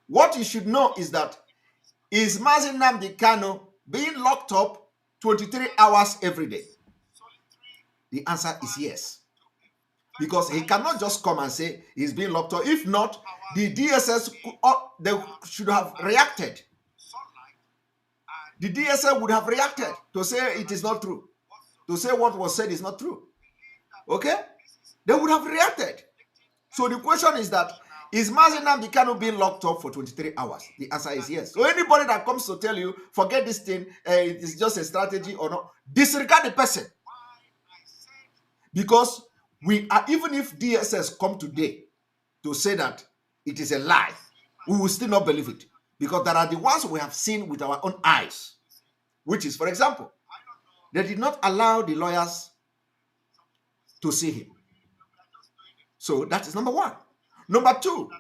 what you should know is that is Mazi Simon Ekpa being locked up 23 hours every day? The answer is yes. Because he cannot just come and say he's being locked up. If not, the DSS, they should have reacted. The DSS would have reacted to say it is not true. to say what was said is not true. Okay? They would have reacted. So the question is that, is Mazi Nnamdi Kanu being locked up for 23 hours? The answer is yes. So anybody that comes to tell you, forget this thing, it is just a strategy or not, disregard the person. Because we are, even if DSS come today to say that it is a lie, we will still not believe it. Because there are the ones we have seen with our own eyes. Which is, for example, they did not allow the lawyers to see him. So that is number one. Number two,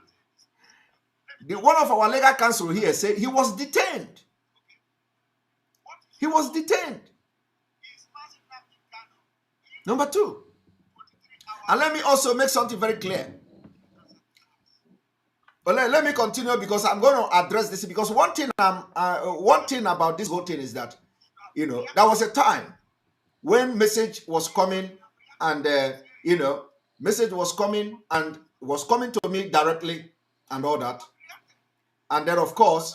one of our legal counsel here said he was detained. He was detained. Number two. And let me also make something very clear. But let me continue, because I'm going to address this. Because one thing about this whole thing is that, you know, there was a time when message was coming, and message was coming and was coming to me directly and all that. And then, of course,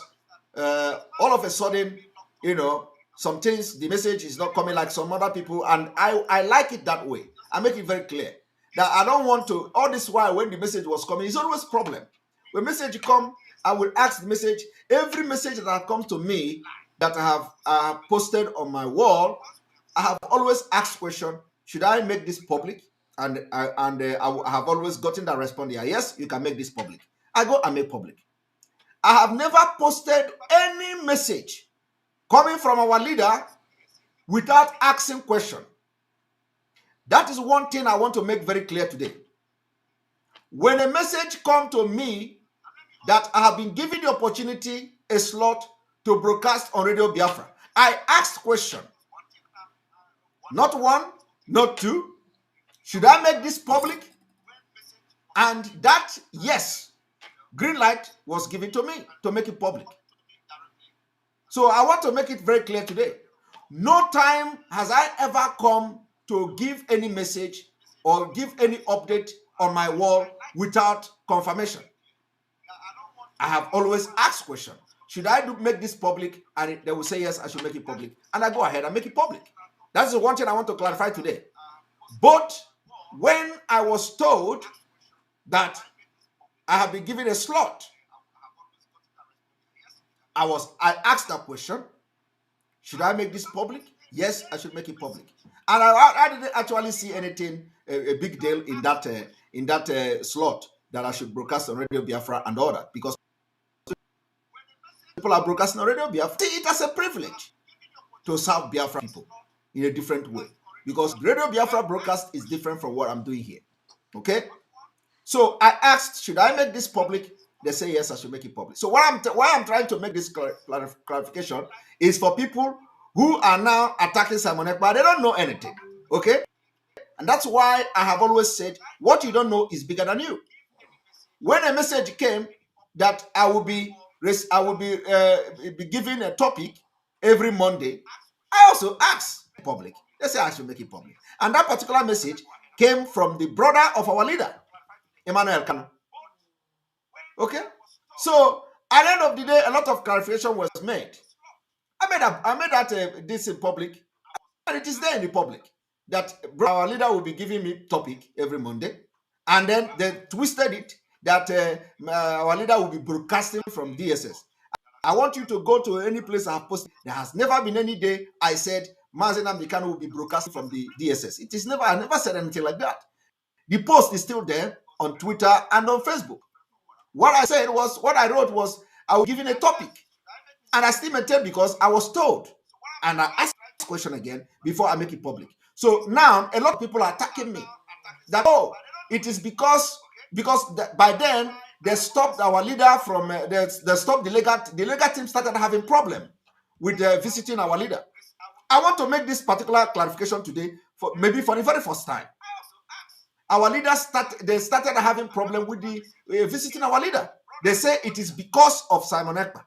all of a sudden, you know, some things, the message is not coming like some other people, and I like it that way. I make it very clear that I don't want to, all this while when the message was coming, it's always a problem. When message come, I will ask the message, every message that comes to me that I have posted on my wall, I have always asked question, should I make this public? And I have always gotten that response, yes, you can make this public. I go and make public. I have never posted any message coming from our leader without asking question. That is one thing I want to make very clear today. When a message comes to me that I have been given the opportunity, a slot to broadcast on Radio Biafra, I asked question. Not one, not two. Should I make this public? And that, yes, green light was given to me to make it public. So I want to make it very clear today. No time has I ever come to give any message or give any update on my wall without confirmation. I have always asked question. Should I make this public? And they will say, yes, I should make it public. And I go ahead and make it public. That's the one thing I want to clarify today. But when I was told that I have been given a slot, I asked that question. Should I make this public? Yes, I should make it public. And I didn't actually see anything, a big deal in that slot that I should broadcast on Radio Biafra and all that, because people are broadcasting on Radio Biafra. See it as a privilege to serve Biafra people in a different way, because Radio Biafra broadcast is different from what I'm doing here. Okay? So I asked, should I make this public? They say, yes, I should make it public. So why I'm trying to make this clarification is for people who are now attacking Simon Ekpa. They don't know anything. Okay? And that's why I have always said, what you don't know is bigger than you. When a message came that I will be giving a topic every Monday, I also asked the public. They say I should make it public. And that particular message came from the brother of our leader, Emmanuel Kanu. Okay? So at the end of the day, a lot of clarification was made. I made that this in public, and it is there in the public that our leader will be giving me topic every Monday, and then they twisted it that our leader will be broadcasting from DSS. I want you to go to any place I have posted. There has never been any day I said Mazi Nnamdi Kanu will be broadcasting from the DSS. It is never. I never said anything like that. The post is still there on Twitter and on Facebook. What I said was, what I wrote was, I was given a topic, and I still maintain because I was told, and I asked the question again before I make it public. So now a lot of people are attacking me that, oh, it is because by then they stopped our leader from they stopped the legal team started having problem with visiting our leader. I want to make this particular clarification today for the very first time. Our leaders started having problem with the visiting our leader. They say it is because of Simon Ekpa.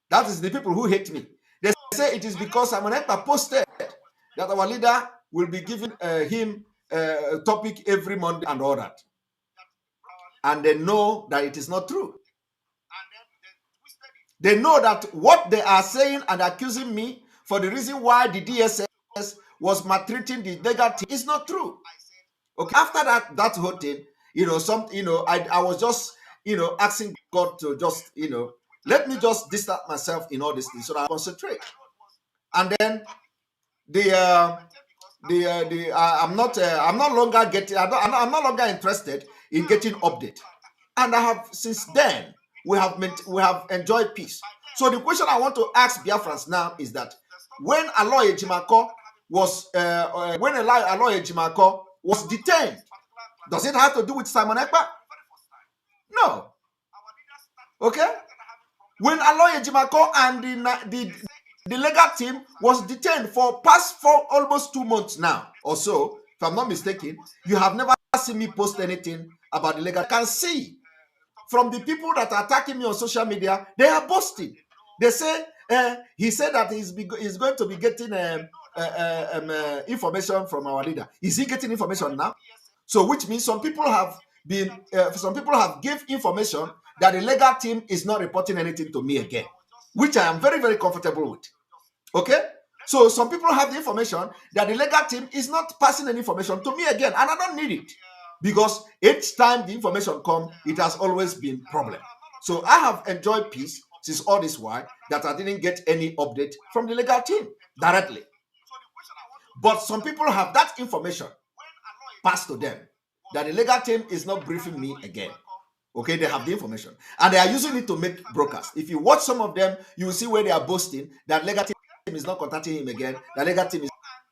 That is the people who hate me. They say it is because Simon Ekpa posted that our leader will be giving him a topic every Monday and all that. And they know that it is not true. They know that what they are saying and accusing me for the reason why the DSS was maltreating the legal team. It's not true. Okay, after that whole thing, I was just, asking God to just, let me just distance myself in all these things so that I concentrate. And then I'm no longer interested in getting update. And I have, since then, we have enjoyed peace. So the question I want to ask Biafrans now is that when Aloy Ejimako was detained, does it have to do with Simon Ekpa? No. Okay. When Aloy Ejimako and the legal team was detained for almost 2 months now or so, if I'm not mistaken, you have never seen me post anything about the legal. I can see from the people that are attacking me on social media, they are boasting. They say he said that he's going to be getting information from our leader. Is he getting information now? So, which means some people have give information that the legal team is not reporting anything to me again, which I am very, very comfortable with. Okay? So some people have the information that the legal team is not passing any information to me again, and I don't need it. Because each time the information comes, it has always been problem. So I have enjoyed peace since all this while that I didn't get any update from the legal team directly. But some people have that information passed to them that the legal team is not briefing me again. Okay, they have the information. And they are using it to make broadcasts. If you watch some of them, you will see where they are boasting that legal team is not contacting him again. The legal team is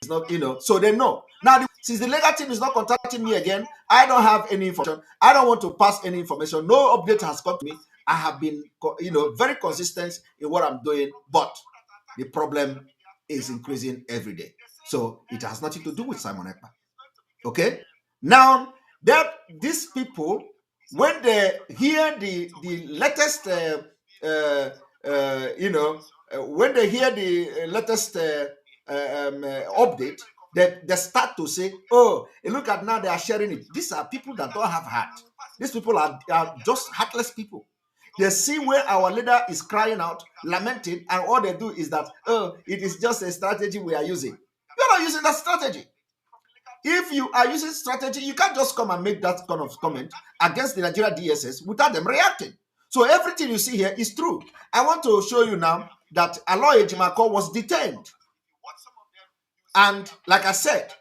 not, so they know. Now, since the legal team is not contacting me again, I don't have any information. I don't want to pass any information. No update has come to me. I have been, very consistent in what I'm doing, but the problem is increasing every day. So it has nothing to do with Simon Ekpa. Okay? Now, these people, when they hear the latest, when they hear the latest update, they start to say, oh, look at now, they are sharing it. These are people that don't have heart. These people are just heartless people. They see where our leader is crying out, lamenting, and all they do is that, oh, it is just a strategy we are using. You're not using that strategy. If you are using strategy, you can't just come and make that kind of comment against the Nigeria DSS without them reacting. So everything you see here is true. I want to show you now that Aloy Ejimako was detained. And like I said,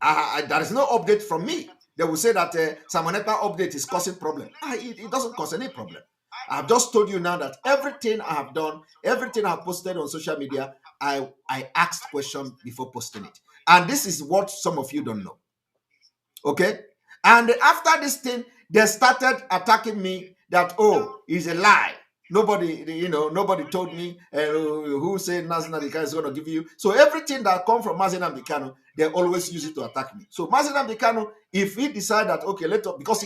there is no update from me. They will say that Simon Ekpa update is causing problem. It doesn't cause any problem. I've just told you now that everything I have done, everything I've posted on social media, I asked questions before posting it. And this is what some of you don't know. Okay? And after this thing, they started attacking me that, oh, it's a lie. Nobody told me who said Mazi Simon Ekpa is going to give you. So everything that comes from Mazi Simon Ekpa, they always use it to attack me. So Mazi Simon Ekpa, if he decide that, okay, because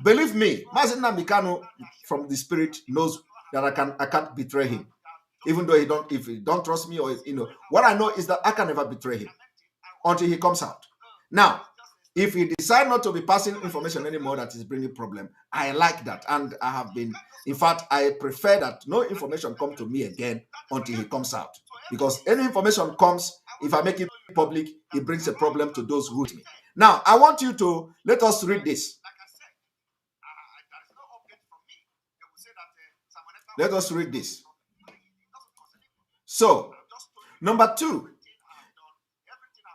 believe me, Mazi Simon Ekpa from the spirit knows that I can't betray him. Even though if he don't trust me, or what I know is that I can never betray him until he comes out. Now, if he decide not to be passing information anymore that is bringing problem, I like that. And I have been, in fact, I prefer that no information come to me again until he comes out. Because any information comes, if I make it public, it brings a problem to those who hate me. Now, I want you to, let us read this. Let us read this. So, number 2,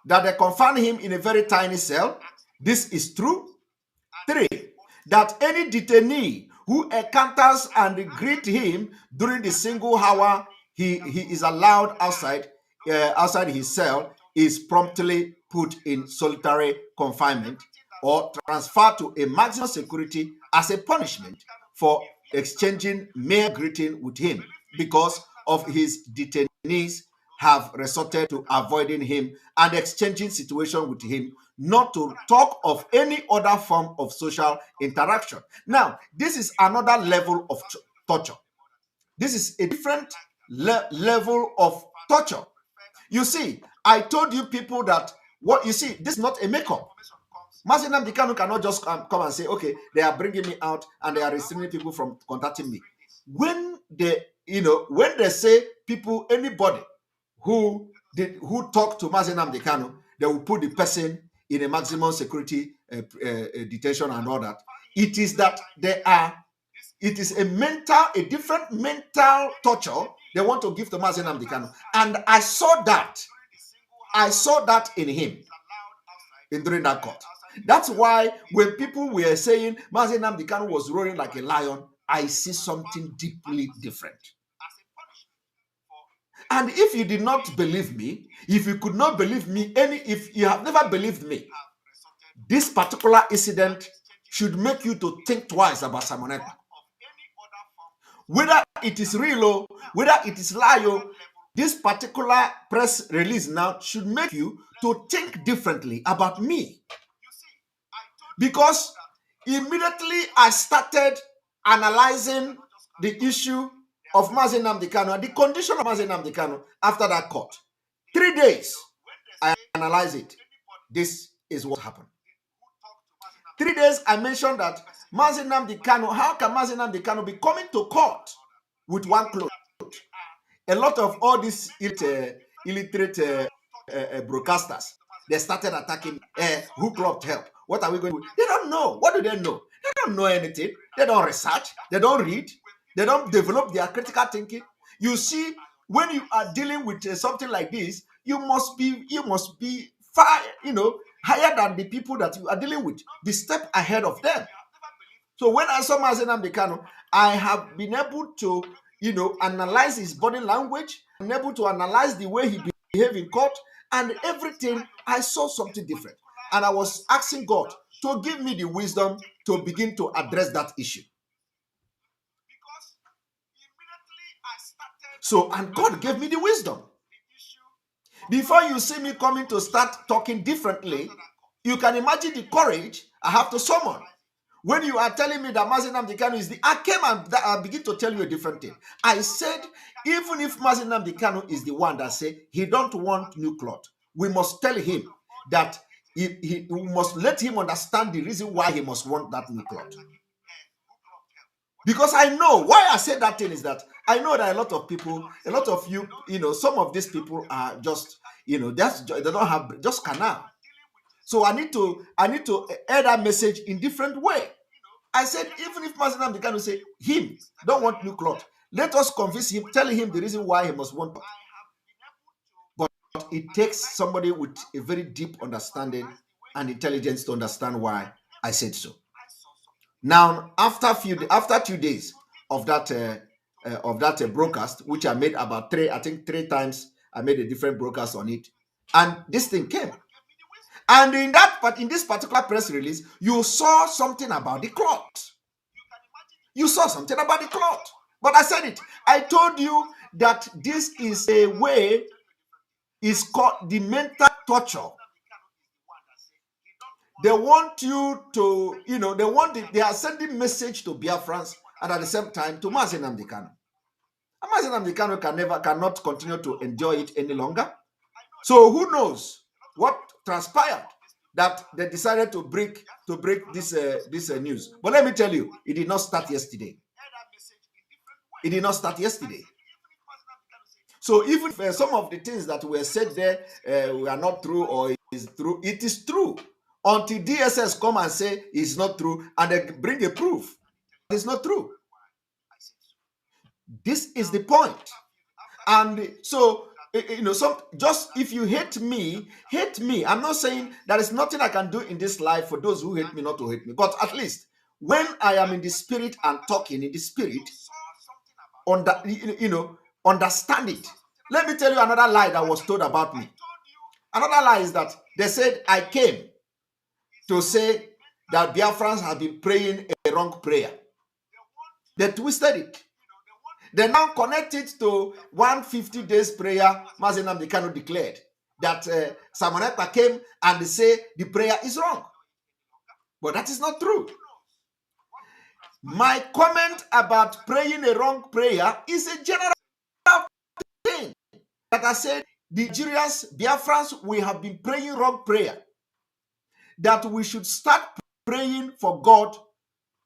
that they confine him in a very tiny cell. This is true. 3, that any detainee who encounters and greet him during the single hour he is allowed outside his cell is promptly put in solitary confinement or transferred to a maximum security as a punishment for exchanging mere greeting with him, because of his detainees have resorted to avoiding him and exchanging situation with him, not to talk of any other form of social interaction. Now, this is another level of torture. This is a different level of torture. You see, I told you people that, this is not a makeup. Mazi Simon Ekpa cannot just come and say, okay, they are bringing me out and they are restraining people from contacting me. When they say people, anybody who talk to Mazi Simon Ekpa, they will put the person in a maximum security detention and all that. It is that it is a different mental torture they want to give to Mazi Nnamdi Kanu. And I saw that in him during that court. That's why when people were saying Mazi Nnamdi Kanu was roaring like a lion, I see something deeply different. And if you did not believe me, if you could not believe me, if you have never believed me, this particular incident should make you to think twice about Simon Ekpa. Whether it is real or whether it is lie, this particular press release now should make you to think differently about me. Because immediately I started analyzing the issue of Mazi Nnamdi Kanu and the condition of Mazi Nnamdi Kanu after that court. 3 days, I analyzed it. This is what happened. 3 days, I mentioned that Mazi Nnamdi Kanu, how can Mazi Nnamdi Kanu be coming to court with one cloth? A lot of all these illiterate broadcasters, they started attacking who clubbed help. What are we going to do? They don't know. What do they know? They don't know anything. They don't research. They don't read. They don't develop their critical thinking. You see, when you are dealing with something like this, you must be far, higher than the people that you are dealing with. Be step ahead of them. So when I saw Mazi Nnamdi Kanu, I have been able to, analyze his body language, and able to analyze the way he behaved in court, and everything. I saw something different. And I was asking God to give me the wisdom to begin to address that issue. So, and God gave me the wisdom. Before you see me coming to start talking differently, you can imagine the courage I have to summon. When you are telling me that Mazi Nnamdi Kanu is I came and I begin to tell you a different thing. I said, even if Mazi Nnamdi Kanu is the one that said he don't want new cloth, we must tell him that we must let him understand the reason why he must want that new cloth. Because I know why I said that thing is that I know that a lot of people, a lot of you, some of these people are just, they don't have just canal. So I need to air that message in different way. I said, even if Mazi Nnamdi Kanu say him don't want new cloth, let us convince him, tell him the reason why he must want. But it takes somebody with a very deep understanding and intelligence to understand why I said so. Now, after 2 days of that broadcast, which I made about 3 times, I made a different broadcast on it, and this thing came. And in this particular press release, you saw something about the cloth. You saw something about the cloth. But I said it. I told you that this is a way. It's called the mental torture. They want you to, they are sending message to Biafrans and at the same time to Mazi Nnamdi Kanu. And Mazi Nnamdi Kanu cannot continue to enjoy it any longer. So who knows what transpired that they decided to break this news. But let me tell you, it did not start yesterday. It did not start yesterday. So even if some of the things that were said there were not true or is true, it is true. Until DSS come and say it's not true and they bring a proof. It's not true. This is the point. And so, just if you hate me. I'm not saying there is nothing I can do in this life for those who hate me not to hate me. But at least when I am in the spirit and talking in the spirit, understand it. Let me tell you another lie that was told about me. Another lie is that they said I came to say that Biafrans have been praying a wrong prayer. They twisted it. They now connect it to 150 days prayer Mazi Nnamdi Kanu declared that Simon Ekpa came and they say the prayer is wrong. But that is not true. My comment about praying a wrong prayer is a general thing. That I said, the Nigerians, Biafrans, we have been praying wrong prayer. That we should start praying for God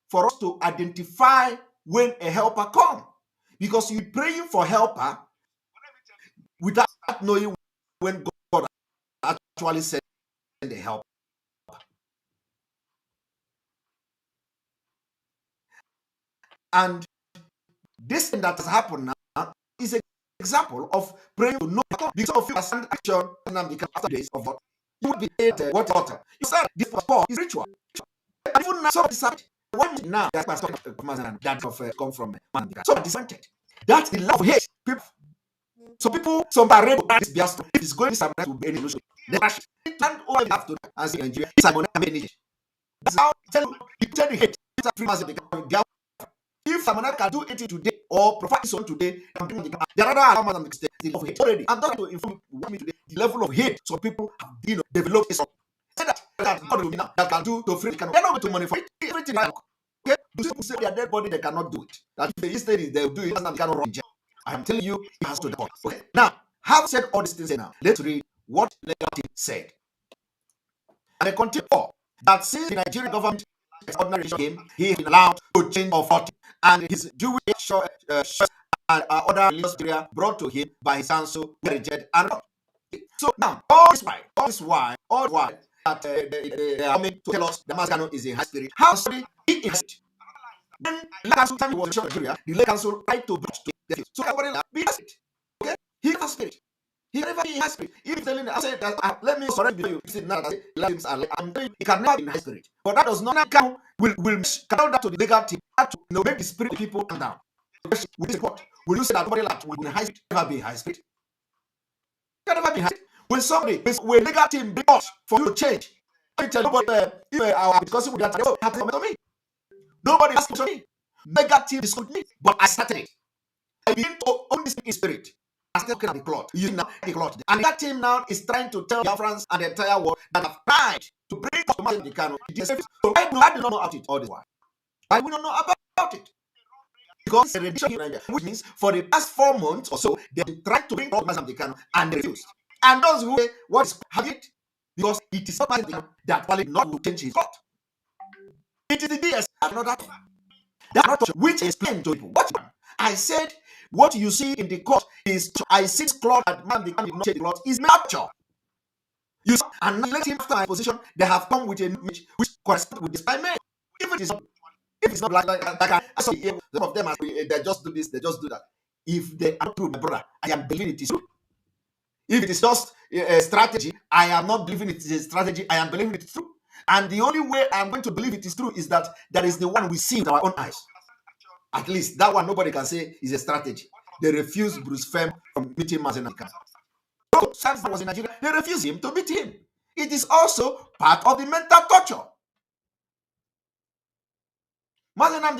for us to identify when a helper comes. Because you're praying for helper without knowing when God actually said the help. And this thing that has happened now is an example of praying to no God. Because of you understand action after days of what you would be paid water. You said this sport is ritual. And even now, some decide one now that come from man. So disappointed. That's the love of hate. People, some parade this Biafra is going to be any illusion. They crash. And all you have to do as in Nigeria is manage. That's how you tell the hate. It's a free mass Biafra. If someone can do it today or provide something today, there are other elements of hate already. I'm not going to inform me today the level of hate some people have developed. Say that God will now that can do to free. They're not going to money for it. Everything like okay, people say their dead body they cannot do it. That if instead they'll do it, and they cannot run jail. I am telling you, it has to the point. Okay, now have said all these things now. Let's read what legal team said. And they continue that since the Nigerian government extraordinary game, he is allowed to change authority, and his Jewish and other religious area brought to him by his council were rejected and not. So now all this why that they are coming to tell us the Mazi is a high spirit. How sorry he is. When the council time was in Nigeria, the council tried to bring to the so everybody be high spirit. Okay, he has spirit. He never be in high spirit. If telling I said that let me surrender to you. You see now that I'm telling you, he can never be in high spirit. But that does not count. Will count that to the legal team to make the spirit of people come down. With this what? Will you say that nobody like will in high spirit never be in high spirit? Can never be in high spirit. Will somebody will legal team bring us for you to change? I tell nobody if our discussing with that happen to me. Nobody has to me. Legal team discussed me, but I started it. I begin to own this spirit. I still looking at the cloth. You now the cloth. And that team now is trying to tell Biafrans and the entire world that have tried to bring us to Mazi Simon. So I do not know about it all this while. I will not know about it. Because the rendition in Nigeria, which means for the past 4 months or so, they have tried to bring us Mazi Simon and they refused. And those who say what is have it, because it is not Mazi Simon that probably not to change his thought. It is the DS another that not which explained to people what I said. What you see in the court is I see cloth that man did not change the cloth is nature. You see, and let him after my position, they have come with a image which corresponds with this time. If it is not like I saw some of them they just do this, they just do that. If they are true, my brother, I am believing it is true. If it is just a strategy, I am not believing it is a strategy, I am believing it is true. And the only way I am going to believe it is true is that that is the one we see with our own eyes. At least that one nobody can say is a strategy. They refused Bruce Fem from meeting Mazi Simon. So Samson was in Nigeria. They refused him to meet him. It is also part of the mental torture. Mazi Simon